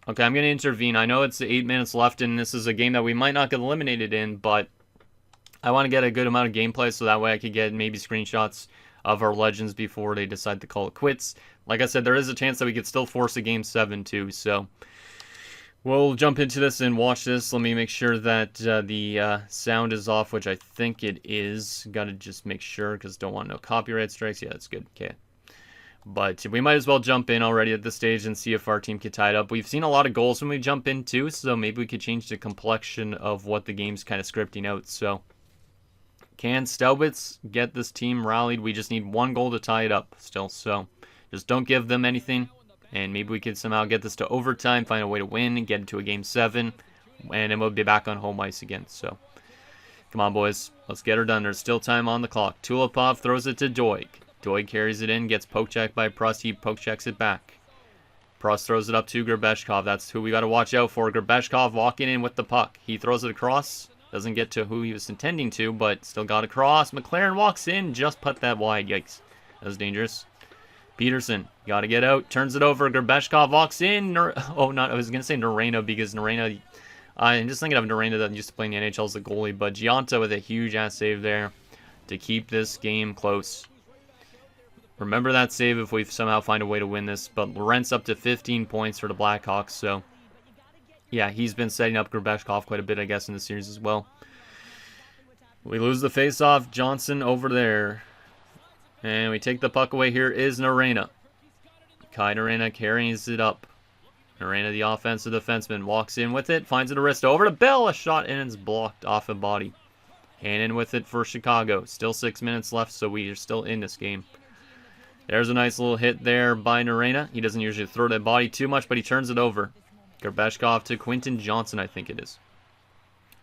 Okay, I'm going to intervene. I know it's 8 minutes left, and this is a game that we might not get eliminated in, but I want to get a good amount of gameplay so that way I could get maybe screenshots of our legends before they decide to call it quits. Like I said, there is a chance that we could still force a Game 7 too, so we'll jump into this and watch this. Let me make sure that the sound is off, which I think it is. Got to just make sure because don't want no copyright strikes. Yeah, that's good. Okay. But we might as well jump in already at this stage and see if our team can tie it up. We've seen a lot of goals when we jump in too, so maybe we could change the complexion of what the game's kind of scripting out. So can Staubitz get this team rallied? We just need 1 goal to tie it up still. So just don't give them anything. And maybe we could somehow get this to overtime, find a way to win, and get into a Game 7. And then we'll be back on home ice again. So come on, boys. Let's get her done. There's still time on the clock. Tulipov throws it to Doig. Doig carries it in, gets poke-checked by Prust. He poke-checks it back. Prust throws it up to Gerbeshkov. That's who we got to watch out for. Gerbeshkov walking in with the puck. He throws it across. Doesn't get to who he was intending to, but still got across. McLaren walks in, just put that wide. Yikes. That was dangerous. Peterson, got to get out. Turns it over. Gerbeshkov walks in. I was going to say Norena because Norena, I'm just thinking of Norena that used to play in the NHL as a goalie, but Gionta with a huge-ass save there to keep this game close. Remember that save if we somehow find a way to win this. But Lorentz up to 15 points for the Blackhawks. So, yeah, he's been setting up Gerbeshkov quite a bit, I guess, in the series as well. We lose the faceoff. Johnson over there. And we take the puck away. Here is Norena. Kai Norena carries it up. Narena, the offensive defenseman, walks in with it, finds it to wrist, over to Bell, a shot, and it's blocked off a body. Hannon with it for Chicago. Still 6 minutes left, so we are still in this game. There's a nice little hit there by Narena. He doesn't usually throw that body too much, but he turns it over. Gerbeshkov to Quinton Johnson, I think it is.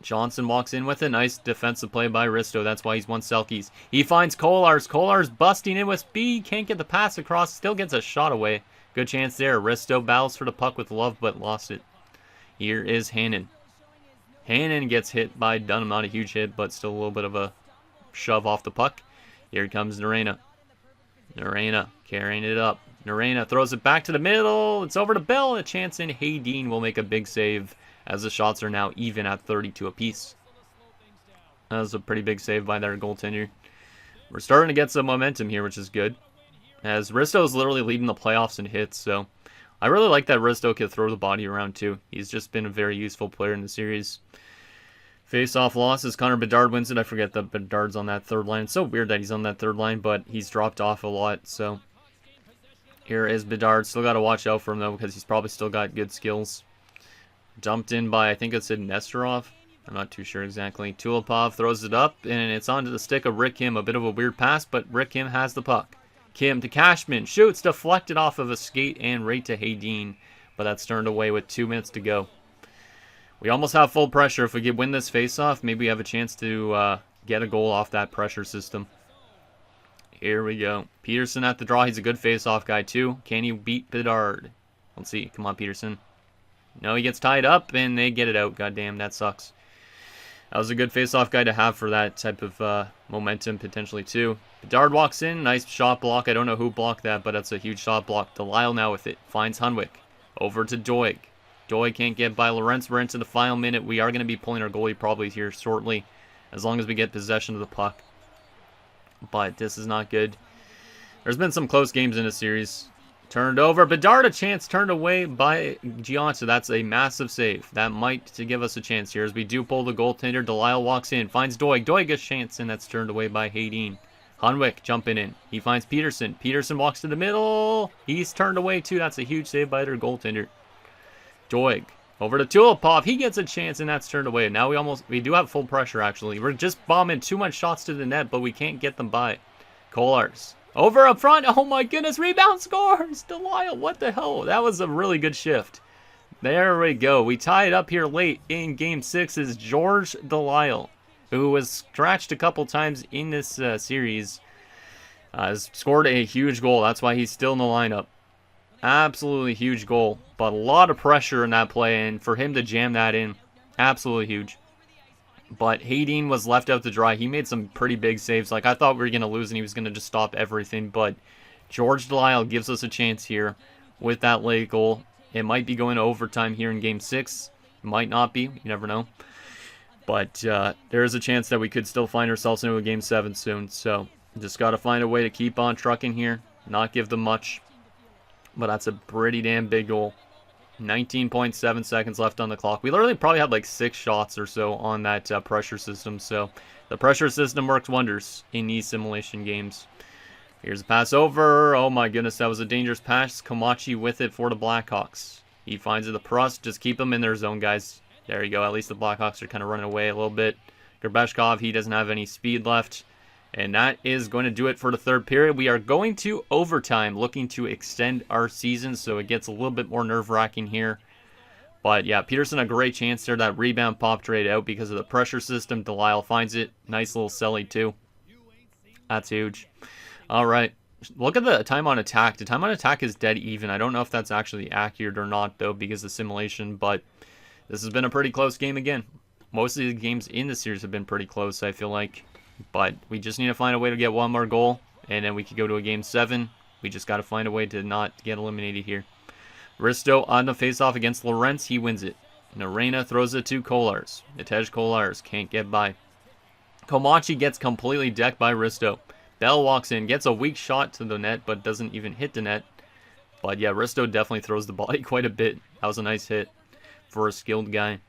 Johnson walks in with a nice defensive play by Risto. That's why he's won Selkies. He finds Kolars. Kolars busting in with speed. Can't get the pass across. Still gets a shot away. Good chance there. Risto battles for the puck with love, but lost it. Here is Hannon. Hannon gets hit by Dunham. Not a huge hit, but still a little bit of a shove off the puck. Here comes Narena. Narena carrying it up. Narena throws it back to the middle. It's over to Bell. A chance in. Haydeen will make a big save as the shots are now even at 32 apiece. That was a pretty big save by their goaltender. We're starting to get some momentum here, which is good. As Risto is literally leading the playoffs in hits, so I really like that Risto can throw the body around too. He's just been a very useful player in the series. Face-off losses. Connor Bedard wins it. I forget that Bedard's on that third line. It's so weird that he's on that third line, but he's dropped off a lot, so here is Bedard. Still got to watch out for him, though, because he's probably still got good skills. Dumped in by, I think it said Nesterov. I'm not too sure exactly. Tulipov throws it up, and it's onto the stick of Rick Kim. A bit of a weird pass, but Rick Kim has the puck. Kim to Cashman. Shoots, deflected off of a skate and right to Haydeen, but that's turned away with 2 minutes to go. We almost have full pressure. If we could win this face-off, maybe we have a chance to get a goal off that pressure system. Here we go. Peterson at the draw. He's a good face-off guy, too. Can he beat Bedard? Let's see. Come on, Peterson. No, he gets tied up, and they get it out. Goddamn, that sucks. That was a good face-off guy to have for that type of momentum, potentially, too. Bedard walks in. Nice shot block. I don't know who blocked that, but that's a huge shot block. Delisle now with it. Finds Hunwick. Over to Doig. Doig can't get by Lawrence. We're into the final minute. We are going to be pulling our goalie probably here shortly, as long as we get possession of the puck. But this is not good. There's been some close games in this series. Turned over. Bedard a chance. Turned away by Gianto. That's a massive save. That might give us a chance here as we do pull the goaltender. Delisle walks in. Finds Doig. Doig a chance, and that's turned away by Haydeen. Hunwick jumping in. He finds Peterson. Peterson walks to the middle. He's turned away too. That's a huge save by their goaltender. Doig. Over to Tulipov. He gets a chance, and that's turned away. Now we do have full pressure, actually. We're just bombing too much shots to the net, but we can't get them by. Kolars. Over up front. Oh my goodness. Rebound scores. Delisle. What the hell? That was a really good shift. There we go. We tie it up here late in Game 6 is George Delisle, who was scratched a couple times in this series. Has scored a huge goal. That's why he's still in the lineup. Absolutely huge goal. But a lot of pressure in that play, and for him to jam that in, absolutely huge. But Haydeen was left out to dry. He made some pretty big saves. Like, I thought we were going to lose and he was going to just stop everything. But George Delisle gives us a chance here with that late goal. It might be going to overtime here in Game 6. It might not be. You never know. But there is a chance that we could still find ourselves into a Game 7 soon. So, just got to find a way to keep on trucking here. Not give them much. But that's a pretty damn big goal. 19.7 seconds left on the clock. We literally probably had like 6 shots or so on that pressure system. So the pressure system works wonders in these simulation games. Here's a pass over. Oh my goodness, that was a dangerous pass. Komachi with it for the Blackhawks. He finds it the press. Just keep them in their zone, guys. There you go. At least the Blackhawks are kind of running away a little bit. Gerbeshkov, he doesn't have any speed left. And that is going to do it for the third period. We are going to overtime, looking to extend our season, so it gets a little bit more nerve-wracking here. But yeah, Peterson a great chance there. That rebound popped right out because of the pressure system. Delisle finds it. Nice little celly too. That's huge. All right. Look at the time on attack. The time on attack is dead even. I don't know if that's actually accurate or not, though, because of simulation. But this has been a pretty close game again. Most of the games in the series have been pretty close, I feel like. But we just need to find a way to get one more goal, and then we could go to a Game 7. We just got to find a way to not get eliminated here. Risto on the faceoff against Lawrence. He wins it. Narena throws it to Kolars. Nitej Kolars can't get by. Komachi gets completely decked by Risto. Bell walks in, gets a weak shot to the net, but doesn't even hit the net. But yeah, Risto definitely throws the body quite a bit. That was a nice hit for a skilled guy.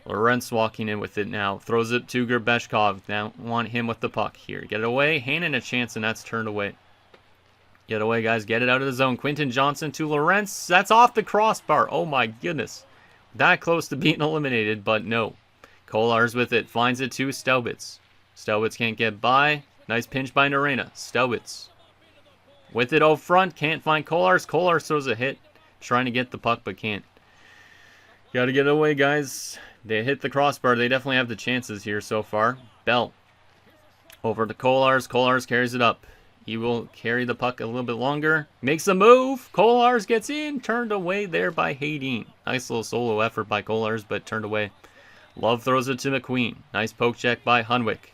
Lawrence walking in with it now. Throws it to Gerbeshkov. Now want him with the puck here. Get it away. Hannon a chance, and that's turned away. Get away, guys. Get it out of the zone. Quentin Johnson to Lorentz. That's off the crossbar. Oh, my goodness. That close to being eliminated, but no. Kolar's with it. Finds it to Staubitz. Staubitz can't get by. Nice pinch by Norena. Staubitz with it out front. Can't find Kolar's. Kolar's throws a hit. Trying to get the puck, but can't. Got to get away, guys. They hit the crossbar. They definitely have the chances here so far. Bell. Over to Kolar's. Kolar's carries it up. He will carry the puck a little bit longer. Makes a move. Kolar's gets in. Turned away there by Hayden. Nice little solo effort by Kolar's, but turned away. Love throws it to McQueen. Nice poke check by Hunwick.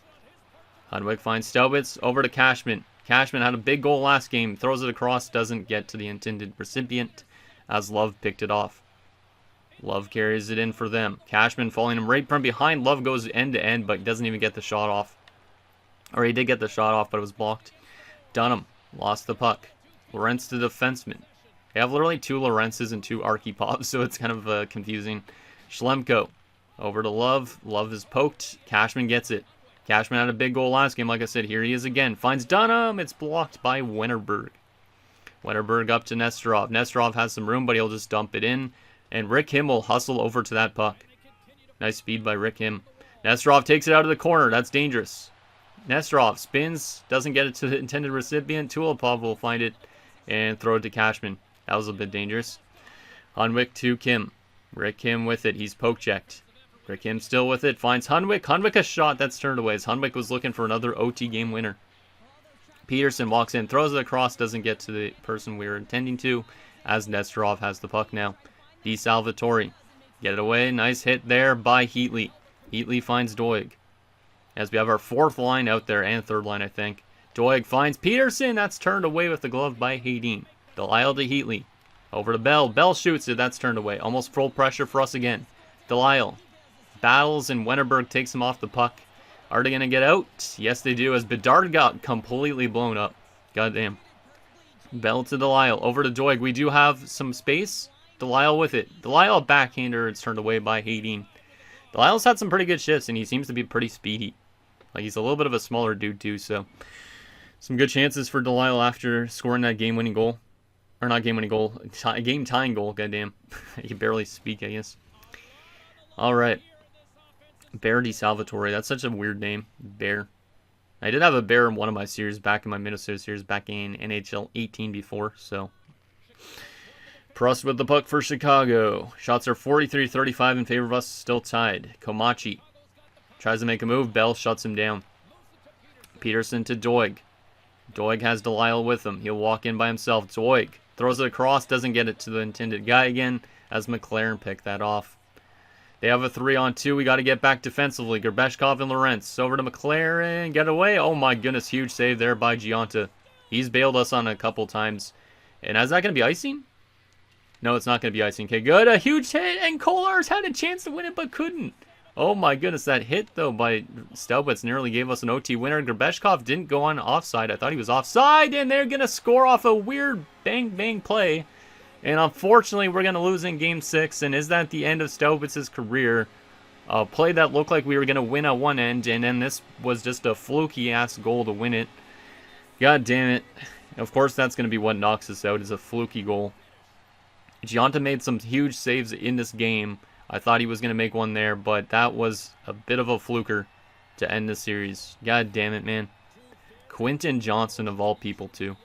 Hunwick finds Staubitz. Over to Cashman. Cashman had a big goal last game. Throws it across. Doesn't get to the intended recipient as Love picked it off. Love carries it in for them. Cashman following him right from behind. Love goes end to end, but doesn't even get the shot off. Or he did get the shot off, but it was blocked. Dunham lost the puck. Lorentz the defenseman. They have literally 2 Lorentzes and 2 Archipovs, so it's kind of confusing. Schlemko over to Love. Love is poked. Cashman gets it. Cashman had a big goal last game. Like I said, here he is again. Finds Dunham. It's blocked by Wennerberg. Wennerberg up to Nesterov. Nesterov has some room, but he'll just dump it in. And Rick Him will hustle over to that puck. Nice speed by Rick Him. Nesterov takes it out of the corner. That's dangerous. Nesterov spins, doesn't get it to the intended recipient. Tulipov will find it and throw it to Cashman. That was a bit dangerous. Hunwick to Kim. Rick Kim with it. He's poke checked. Rick Kim still with it. Finds Hunwick. Hunwick a shot that's turned away. As Hunwick was looking for another OT game winner. Peterson walks in, throws it across, doesn't get to the person we were intending to, as Nesterov has the puck now. DeSalvatore. Get it away. Nice hit there by Heatley. Heatley finds Doig. As we have our 4th line out there, and 3rd line, I think. Doig finds Peterson. That's turned away with the glove by Hayden. Delisle to Heatley. Over to Bell. Bell shoots it. That's turned away. Almost full pressure for us again. Delisle battles, and Wennerberg takes him off the puck. Are they going to get out? Yes, they do, as Bedard got completely blown up. Goddamn. Bell to Delisle. Over to Doig. We do have some space. Delisle with it. Delisle backhander. It's turned away by Hayden. Delisle's had some pretty good shifts, and he seems to be pretty speedy. Like, he's a little bit of a smaller dude, too, so some good chances for Delisle after scoring that game-winning goal. Or not game-winning goal, game-tying goal, goddamn. I can barely speak, I guess. All right. Bear DeSalvatore, that's such a weird name. Bear. I did have a bear in one of my series back in my Minnesota series back in NHL 18 before, so. Prost with the puck for Chicago. Shots are 43-35 in favor of us, still tied. Komachi tries to make a move. Bell shuts him down. Peterson to Doig. Doig has Delisle with him. He'll walk in by himself. Doig throws it across. Doesn't get it to the intended guy again, as McLaren picked that off. They have a 3-on-2. We got to get back defensively. Gerbeshkov and Lorentz. Over to McLaren. Get away. Oh my goodness. Huge save there by Giunta. He's bailed us on a couple times. And is that going to be icing? No, it's not going to be icing. Okay, good. A huge hit. And Kolar's had a chance to win it, but couldn't. Oh my goodness, that hit though by Staubitz nearly gave us an OT winner. Gerbeshkov didn't go on offside. I thought he was offside, and they're going to score off a weird bang-bang play. And unfortunately, we're going to lose in Game 6, and is that the end of Staubitz's career? A play that looked like we were going to win at one end, and then this was just a fluky-ass goal to win it. God damn it. Of course, that's going to be what knocks us out, is a fluky goal. Giunta made some huge saves in this game. I thought he was going to make one there, but that was a bit of a fluker to end the series. God damn it, man. Quentin Johnson, of all people, too.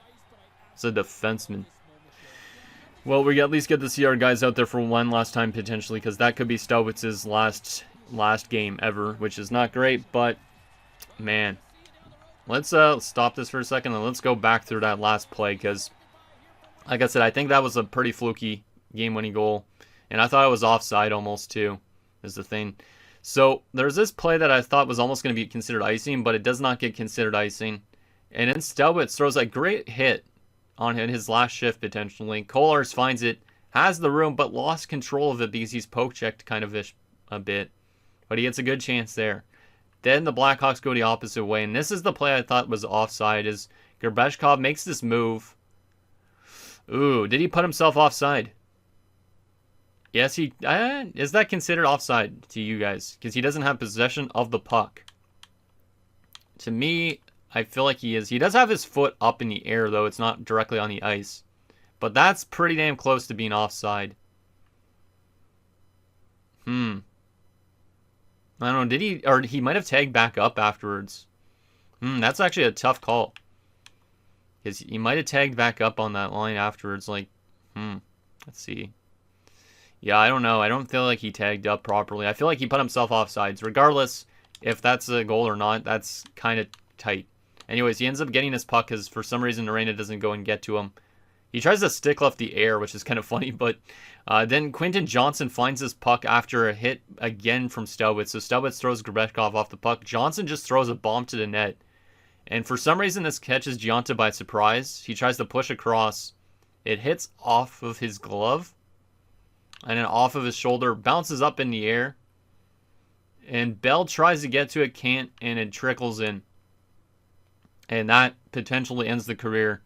It's a defenseman. Well, we at least get to see our guys out there for one last time, potentially, because that could be Staubitz's last game ever, which is not great, but, man. Let's stop this for a second, and let's go back through that last play, because, like I said, I think that was a pretty fluky game-winning goal. And I thought it was offside almost too, is the thing. So there's this play that I thought was almost going to be considered icing, but it does not get considered icing. And then Staubitz throws a great hit on his last shift potentially. Kolar's finds it, has the room, but lost control of it because he's poke-checked kind of a bit. But he gets a good chance there. Then the Blackhawks go the opposite way. And this is the play I thought was offside, is Gerbeshkov makes this move. Ooh, did he put himself offside? Yes, he is that considered offside to you guys? Because he doesn't have possession of the puck. To me, I feel like he is. He does have his foot up in the air, though. It's not directly on the ice. But that's pretty damn close to being offside. I don't know. Did he... Or he might have tagged back up afterwards. That's actually a tough call. Because he might have tagged back up on that line afterwards. Like, let's see. Yeah, I don't know. I don't feel like he tagged up properly. I feel like he put himself offsides. Regardless, if that's a goal or not, that's kind of tight. Anyways, he ends up getting his puck because for some reason Arena doesn't go and get to him. He tries to stick left the air, which is kind of funny, but then Quentin Johnson finds his puck after a hit again from Stelwitz. So Stelwitz throws Grabekov off the puck. Johnson just throws a bomb to the net. And for some reason, this catches Gionta by surprise. He tries to push across. It hits off of his glove. And then off of his shoulder, bounces up in the air. And Bell tries to get to it, can't, and it trickles in. And that potentially ends the career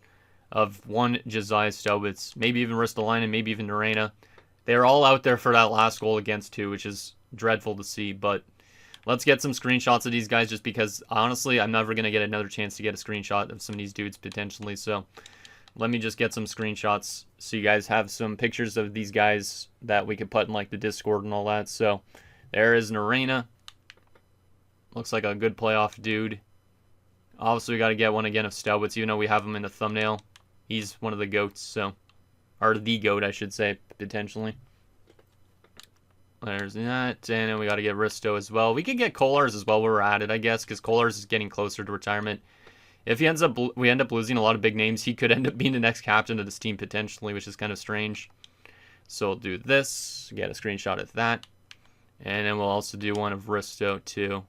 of one Josiah Stelwitz. Maybe even Ristolainen, maybe even Arena. They're all out there for that last goal against two, which is dreadful to see. But let's get some screenshots of these guys just because, honestly, I'm never going to get another chance to get a screenshot of some of these dudes potentially. So let me just get some screenshots so you guys have some pictures of these guys that we could put in like the Discord and all that. So there is an Arena. Looks like a good playoff dude. Obviously, we got to get one again of Stelwitz, even though we have him in the thumbnail. He's one of the GOATs, so... Or the GOAT, I should say, potentially. There's that, and then we got to get Risto as well. We could get Kolarz as well where we're at it, I guess, because Kolarz is getting closer to retirement. If we end up losing a lot of big names, he could end up being the next captain of this team, potentially, which is kind of strange. So we'll do this, get a screenshot of that. And then we'll also do one of Risto, too.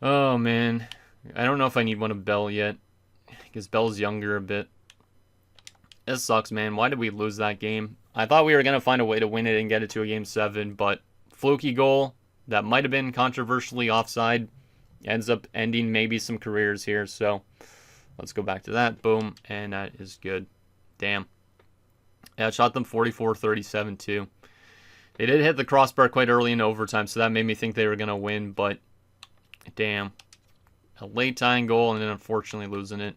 Oh, man. I don't know if I need one of Bell yet, because Bell's younger a bit. This sucks, man. Why did we lose that game? I thought we were going to find a way to win it and get it to a Game 7, but fluky goal that might have been controversially offside ends up ending maybe some careers here, so let's go back to that. Boom, and that is good. Damn. Yeah, it shot them 44-37 too. They did hit the crossbar quite early in overtime, so that made me think they were going to win, but damn. A late tying goal and then unfortunately losing it.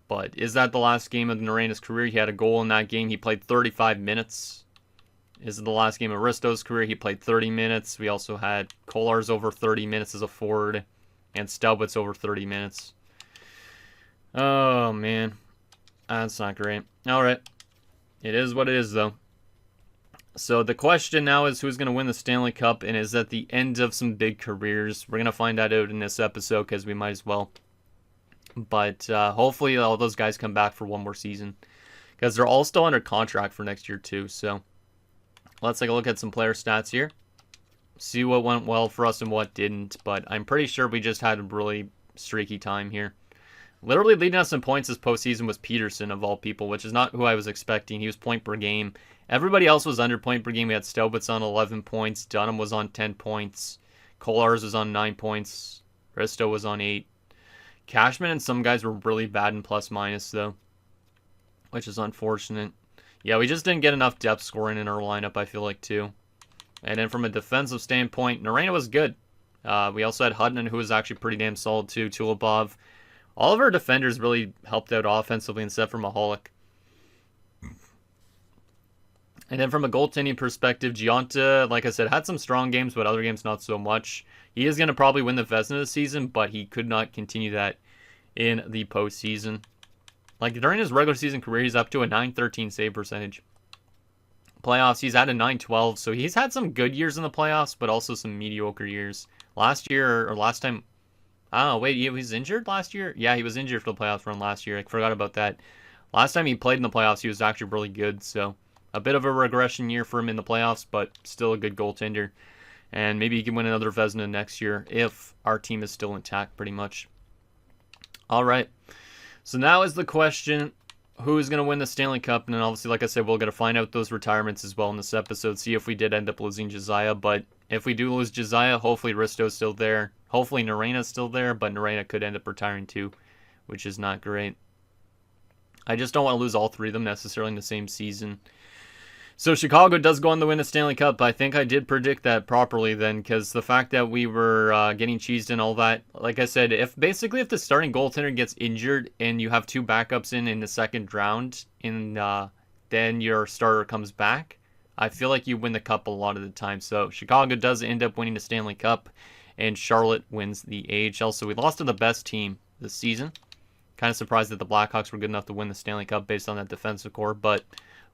But is that the last game of Narena's career? He had a goal in that game. He played 35 minutes. Is it the last game of Risto's career? He played 30 minutes. We also had Kolarz over 30 minutes as a forward. And Stelwitz over 30 minutes. Oh, man. That's not great. Alright. It is what it is, though. So the question now is who's going to win the Stanley Cup, and is at the end of some big careers. We're going to find that out in this episode because we might as well. But hopefully all those guys come back for one more season because they're all still under contract for next year too. So let's take a look at some player stats here. See what went well for us and what didn't. But I'm pretty sure we just had a really streaky time here. Literally leading us in points this postseason was Peterson, of all people, which is not who I was expecting. He was point per game. Everybody else was under point per game. We had Stelwitz on 11 points. Dunham was on 10 points. Kolarz was on 9 points. Risto was on 8. Cashman and some guys were really bad in plus-minus, though, which is unfortunate. Yeah, we just didn't get enough depth scoring in our lineup, I feel like, too. And then from a defensive standpoint, Narena was good. We also had Hutton, who was actually pretty damn solid, too. Tulipov. All of our defenders really helped out offensively, except for Mahalik. And then from a goaltending perspective, Gionta, like I said, had some strong games, but other games not so much. He is going to probably win the Vezina this season, but he could not continue that in the postseason. Like during his regular season career, he's up to a .913 save percentage. Playoffs, he's at a .912, so he's had some good years in the playoffs, but also some mediocre years. Last year, or last time, oh wait, he was injured last year? Yeah, he was injured for the playoff run last year. I forgot about that. Last time he played in the playoffs, he was actually really good, so a bit of a regression year for him in the playoffs, but still a good goaltender. And maybe he can win another Vezina next year if our team is still intact, pretty much. All right. So now is the question, who is going to win the Stanley Cup? And then obviously, like I said, we're going to find out those retirements as well in this episode, see if we did end up losing Josiah. But if we do lose Josiah, hopefully Risto's still there. Hopefully Narena's still there, but Narena could end up retiring too, which is not great. I just don't want to lose all three of them necessarily in the same season. So Chicago does go on to win the Stanley Cup. I think I did predict that properly then, because the fact that we were getting cheesed and all that, like I said, if the starting goaltender gets injured and you have two backups in the second round, and then your starter comes back, I feel like you win the cup a lot of the time. So Chicago does end up winning the Stanley Cup, and Charlotte wins the AHL. So we lost to the best team this season. Kind of surprised that the Blackhawks were good enough to win the Stanley Cup based on that defensive core, but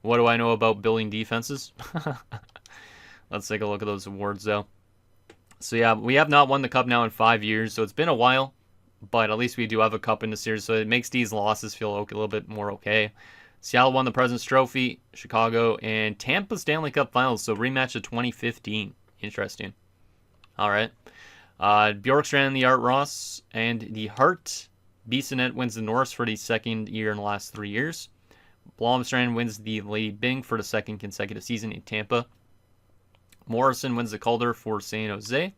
what do I know about building defenses? Let's take a look at those awards, though. So, yeah, we have not won the cup now in 5 years, so it's been a while, but at least we do have a cup in the series, so it makes these losses feel a little bit more okay. Seattle won the President's Trophy, Chicago, and Tampa Stanley Cup Finals, so rematch of 2015. Interesting. All right. Bjorkstrand, the Art Ross, and the Hart. Bissonnette wins the Norris for the second year in the last 3 years. Blomstrand wins the Lady Byng for the second consecutive season in Tampa. Morrison wins the Calder for San Jose.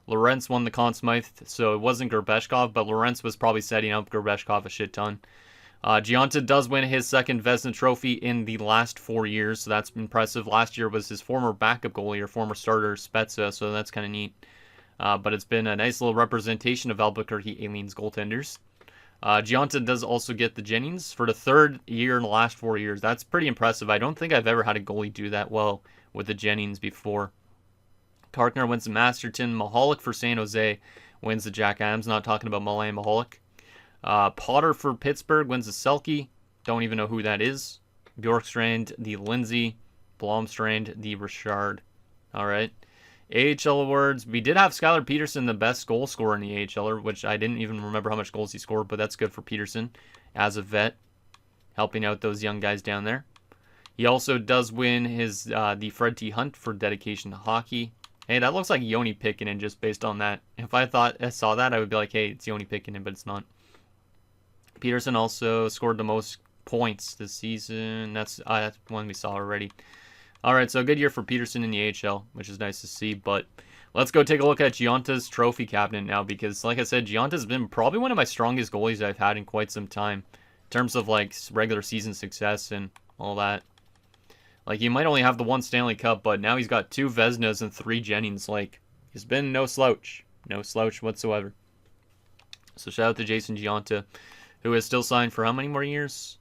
Lorentz won the Conn Smythe, so it wasn't Gerbeshkov, but Lorentz was probably setting up Gerbeshkov a shit ton. Gionta does win his second Vezina Trophy in the last 4 years, so that's impressive. Last year was his former backup goalie or former starter, Spezza, so that's kind of neat. But it's been a nice little representation of Albuquerque Aliens goaltenders. Gionta does also get the Jennings for the third year in the last 4 years. That's pretty impressive. I don't think I've ever had a goalie do that well with the Jennings before. Karkner wins the Masterton. Mahalik for San Jose wins the Jack Adams. Not talking about Milan Mahalik. Potter for Pittsburgh wins the Selke. Don't even know who that is. Bjorkstrand, the Lindsay. Blomstrand, the Richard. All right. AHL awards. We did have Skylar Peterson, the best goal scorer in the AHL, which I didn't even remember how much goals he scored, but that's good for Peterson as a vet, helping out those young guys down there. He also does win his the Fred T. Hunt for dedication to hockey. Hey, that looks like Joni Pikkinen just based on that. If I saw that, I would be like, hey, it's Joni Pikkinen, but it's not. Peterson also scored the most points this season. That's one we saw already. All right, so a good year for Peterson in the AHL, which is nice to see. But let's go take a look at Gionta's trophy cabinet now, because like I said, Gionta's been probably one of my strongest goalies I've had in quite some time in terms of like regular season success and all that. Like, he might only have the one Stanley Cup, but now he's got 2 Vezinas and 3 Jennings. Like, he's been no slouch. No slouch whatsoever. So shout out to Jason Gionta, who is still signed for how many more years?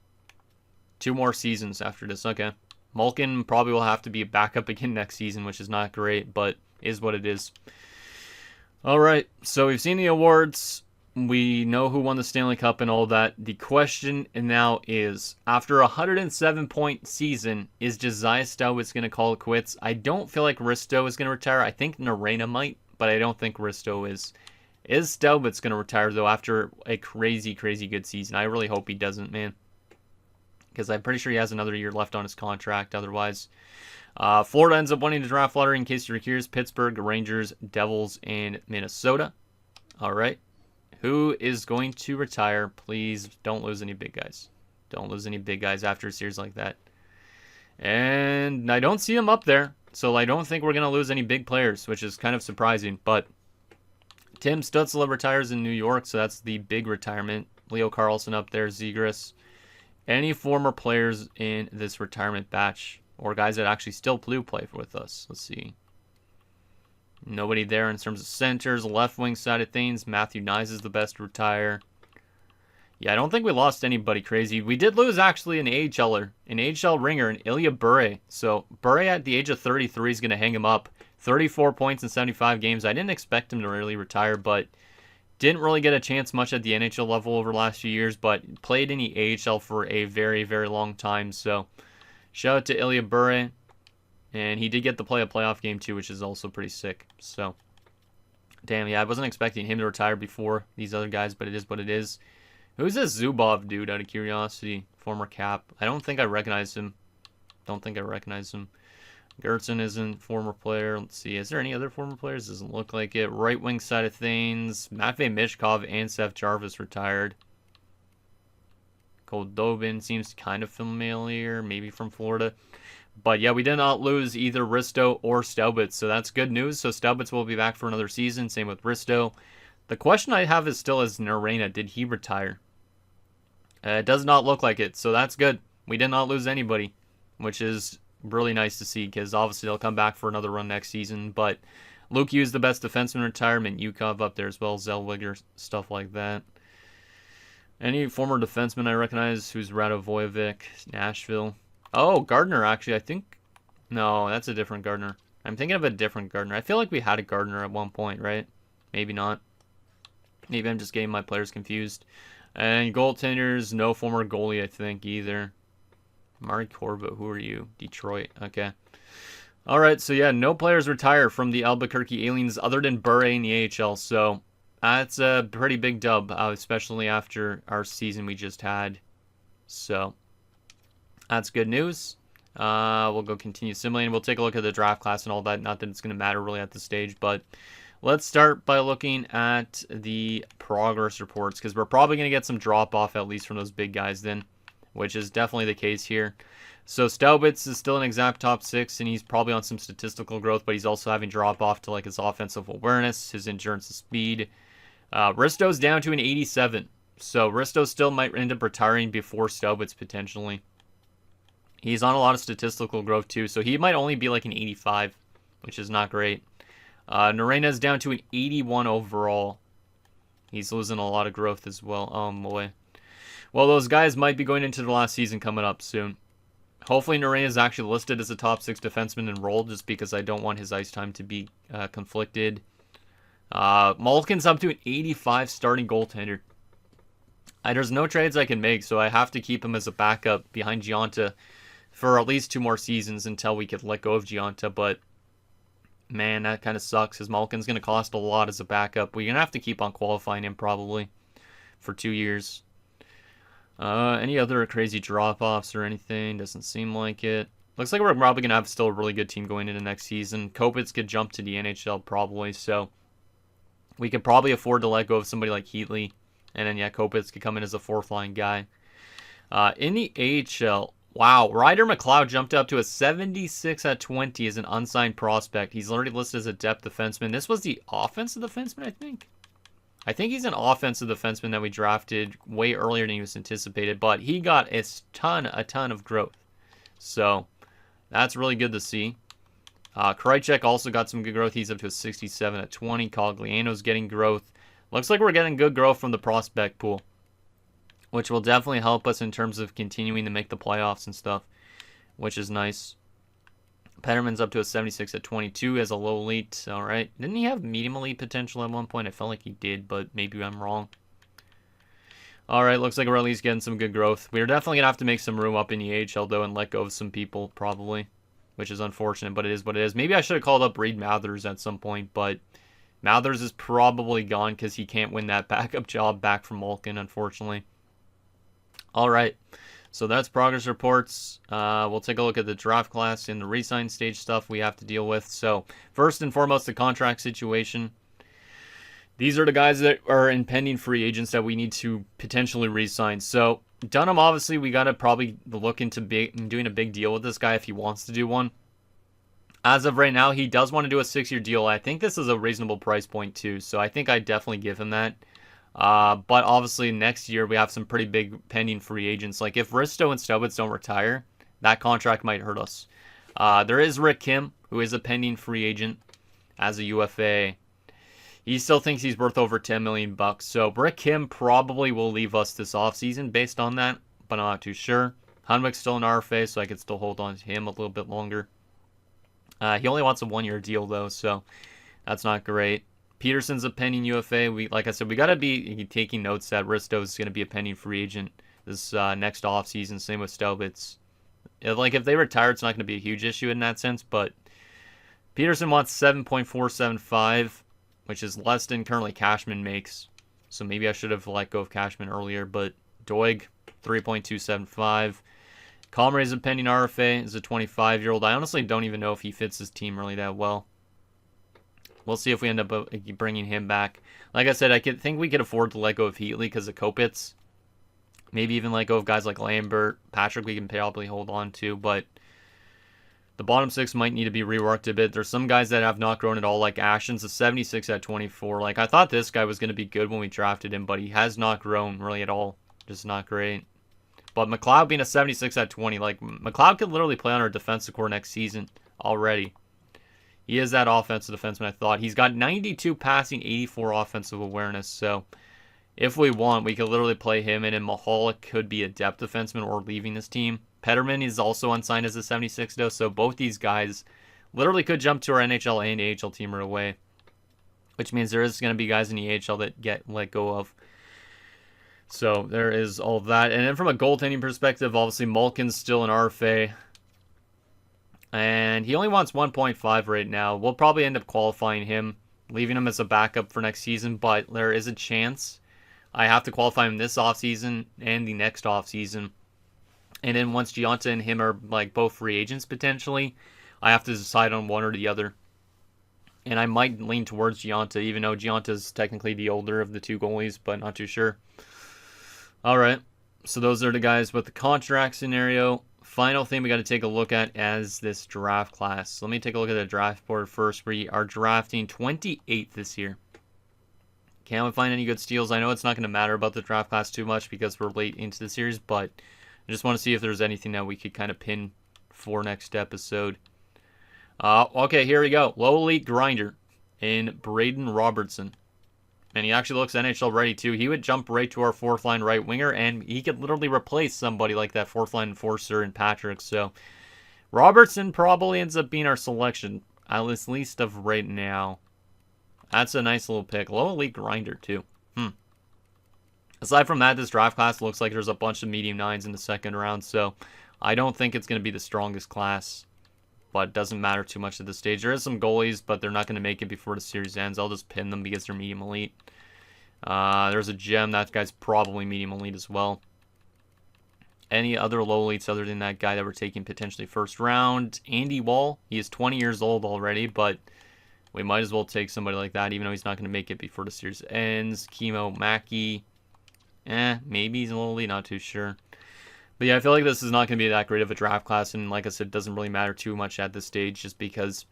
2 more seasons after this. Okay. Malkin probably will have to be a backup again next season, which is not great, but is what it is. All right, so we've seen the awards. We know who won the Stanley Cup and all that. The question now is, after a 107-point season, is Josiah Staubitz going to call it quits? I don't feel like Risto is going to retire. I think Narena might, but I don't think Risto is. Is Staubitz going to retire, though, after a crazy, crazy good season? I really hope he doesn't, man, because I'm pretty sure he has another year left on his contract otherwise. Florida ends up winning the draft lottery, in case you're curious. Pittsburgh, Rangers, Devils, and Minnesota. All right. Who is going to retire? Please don't lose any big guys. Don't lose any big guys after a series like that. And I don't see him up there, so I don't think we're going to lose any big players, which is kind of surprising. But Tim Stützle retires in New York, so that's the big retirement. Leo Carlson up there, Zegras. Any former players in this retirement batch, or guys that actually still do play with us? Let's see. Nobody there in terms of centers. Left wing side of things, Matthew Nyes is the best to retire. Yeah, I don't think we lost anybody crazy. We did lose actually an AHLer, an AHL ringer, an Ilya Bure. So Bure at the age of 33 is going to hang him up. 34 points in 75 games. I didn't expect him to really retire, but didn't really get a chance much at the NHL level over the last few years, but played in the AHL for a very, very long time. So shout out to Ilya Bure. And he did get to play a playoff game too, which is also pretty sick. So, damn, yeah, I wasn't expecting him to retire before these other guys, but it is what it is. Who's this Zubov dude, out of curiosity? Former Cap. I don't think I recognize him. Gertson isn't former player. Let's see. Is there any other former players? Doesn't look like it. Right wing side of things. Matvey Mishkov and Seth Jarvis retired. Goldobin seems kind of familiar, maybe from Florida. But yeah, we did not lose either Risto or Staubitz, so that's good news. So Staubitz will be back for another season. Same with Risto. The question I have is still, is Narena, did he retire? It does not look like it, so that's good. We did not lose anybody, which is really nice to see because obviously they'll come back for another run next season. But Luke Hughes, the best defenseman in retirement. Yukov up there as well. Zellweger, stuff like that. Any former defenseman I recognize who's Radovojevic, Nashville. Oh, Gardner, actually, I think. No, that's a different Gardner. I'm thinking of a different Gardner. I feel like we had a Gardner at one point, right? Maybe not. Maybe I'm just getting my players confused. And goaltenders, no former goalie, I think, either. Mark Corbo, who are you? Detroit, okay. All right, so yeah, no players retire from the Albuquerque Aliens other than Bure in the AHL, so that's a pretty big dub, especially after our season we just had. So that's good news. We'll go continue simulating. We'll take a look at the draft class and all that. Not that it's going to matter really at this stage, but let's start by looking at the progress reports because we're probably going to get some drop-off at least from those big guys then, which is definitely the case here. So Staubitz is still an exact top 6, and he's probably on some statistical growth, but he's also having drop-off to like his offensive awareness, his endurance and speed. Risto's down to an 87, so Risto still might end up retiring before Staubitz potentially. He's on a lot of statistical growth too, so he might only be like an 85, which is not great. Norena's down to an 81 overall. He's losing a lot of growth as well. Oh boy. Well, those guys might be going into the last season coming up soon. Hopefully Norena is actually listed as a top 6 defenseman enrolled just because I don't want his ice time to be conflicted. Malkin's up to an 85 starting goaltender. There's no trades I can make, so I have to keep him as a backup behind Gionta for at least 2 more seasons until we could let go of Gionta, but man, that kind of sucks because Malkin's going to cost a lot as a backup. We're going to have to keep on qualifying him probably for 2 years. Any other crazy drop-offs or anything? Doesn't seem like it. Looks like we're probably going to have still a really good team going into next season. Kopitz could jump to the NHL probably, so we could probably afford to let go of somebody like Heatley. And then, yeah, Kopitz could come in as a 4th-line guy. In the AHL, wow, Ryder McLeod jumped up to a 76 at 20 as an unsigned prospect. He's already listed as a depth defenseman. This was the offensive defenseman, I think. I think he's an offensive defenseman that we drafted way earlier than he was anticipated, but he got a ton of growth. So that's really good to see. Krejcik also got some good growth. He's up to a 67 at 20. Cogliano's getting growth. Looks like we're getting good growth from the prospect pool, which will definitely help us in terms of continuing to make the playoffs and stuff, which is nice. Petterman's up to a 76 at 22 as a low elite. All right. Didn't he have medium elite potential at one point? I felt like he did, but maybe I'm wrong. All right. Looks like we're at least getting some good growth. We're definitely going to have to make some room up in the AHL, though, and let go of some people, probably, which is unfortunate, but it is what it is. Maybe I should have called up Reed Mathers at some point, but Mathers is probably gone because he can't win that backup job back from Malkin, unfortunately. All right. So that's progress reports. We'll take a look at the draft class and the re-sign stage stuff we have to deal with. So first and foremost, the contract situation. These are the guys that are impending free agents that we need to potentially re-sign. So Dunham, obviously, we got to probably look into doing a big deal with this guy if he wants to do one. As of right now, he does want to do a 6-year deal. I think this is a reasonable price point too. So I think I'd definitely give him that. But obviously next year we have some pretty big pending free agents. Like if Risto and Staubitz don't retire, that contract might hurt us. There is Rick Kim, who is a pending free agent as a UFA. He still thinks he's worth over $10 million. So Rick Kim probably will leave us this offseason based on that, but I'm not too sure. Hunwick's still an RFA, so I could still hold on to him a little bit longer. He only wants a 1-year deal though, so that's not great. Peterson's a pending UFA. Like I said, we got to be taking notes that Risto's going to be a pending free agent this next offseason. Same with Staubitz. Like if they retire, it's not going to be a huge issue in that sense. But Peterson wants 7.475, which is less than currently Cashman makes. So maybe I should have let go of Cashman earlier. But Doig, 3.275. Comrade is a pending RFA. Is a 25-year-old. I honestly don't even know if he fits his team really that well. We'll see if we end up bringing him back. Like I said, I think we could afford to let go of Heatley because of Kopitz. Maybe even let go of guys like Lambert. Patrick we can probably hold on to, but the bottom 6 might need to be reworked a bit. There's some guys that have not grown at all, like Ashton's a 76 at 24. Like I thought this guy was going to be good when we drafted him, but he has not grown really at all. Just not great. But McLeod being a 76 at 20, like, McLeod could literally play on our defensive core next season already. He is that offensive defenseman I thought. He's got 92 passing, 84 offensive awareness. So if we want, we could literally play him. And then Mahalik could be a depth defenseman or leaving this team. Petterman is also unsigned as a 76 though. So both these guys literally could jump to our NHL and AHL team right away. Which means there is going to be guys in the AHL that get let go of. So there is all of that. And then from a goaltending perspective, obviously Malkin's still an RFA. And he only wants 1.5 right now. We'll probably end up qualifying him, leaving him as a backup for next season. But there is a chance I have to qualify him this offseason and the next offseason. And then once Gianta and him are like both free agents potentially, I have to decide on one or the other. And I might lean towards Gianta, even though Gianta's technically the older of the two goalies, but not too sure. All right, so those are the guys with the contract scenario. Final thing we got to take a look at as this draft class. So let me take a look at the draft board first. We are drafting 28th this year. Can we find any good steals? I know it's not going to matter about the draft class too much because we're late into the series, but I just want to see if there's anything that we could kind of pin for next episode. Okay, here we go. Low elite grinder in Braden Robertson. And he actually looks NHL ready too. He would jump right to our fourth line right winger, and he could literally replace somebody like that fourth line enforcer in Patrick. So Robertson probably ends up being our selection, at least of right now. That's a nice little pick. Low elite grinder too. Aside from that, this draft class looks like there's a bunch of medium nines in the second round. So I don't think it's going to be the strongest class, but it doesn't matter too much at this stage. There is some goalies, but they're not going to make it before the series ends. I'll just pin them because they're medium elite. There's a gem. That guy's probably medium elite as well. Any other low elites other than that guy that we're taking potentially first round? Andy Wall. He is 20 years old already, but we might as well take somebody like that, even though he's not going to make it before the series ends. Chemo Mackey. Maybe he's a little elite. Not too sure. But yeah, I feel like this is not going to be that great of a draft class, and like I said, it doesn't really matter too much at this stage just because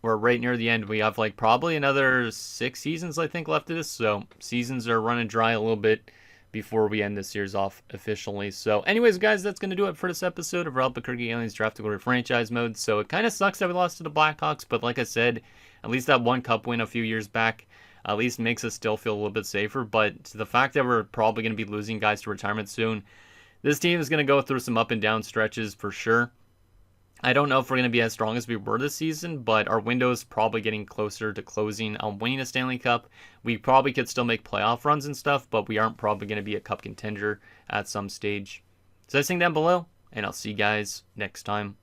we're right near the end. We have like probably another 6 seasons, I think, left of this, so seasons are running dry a little bit before we end this series off officially. So anyways, guys, that's going to do it for this episode of Albuquerque Aliens Draft Glory Franchise Mode. So it kind of sucks that we lost to the Blackhawks, but like I said, at least that one cup win a few years back at least makes us still feel a little bit safer. But the fact that we're probably going to be losing guys to retirement soon, this team is going to go through some up and down stretches for sure. I don't know if we're going to be as strong as we were this season, but our window is probably getting closer to closing on winning a Stanley Cup. We probably could still make playoff runs and stuff, but we aren't probably going to be a cup contender at some stage. So that's thing down below, and I'll see you guys next time.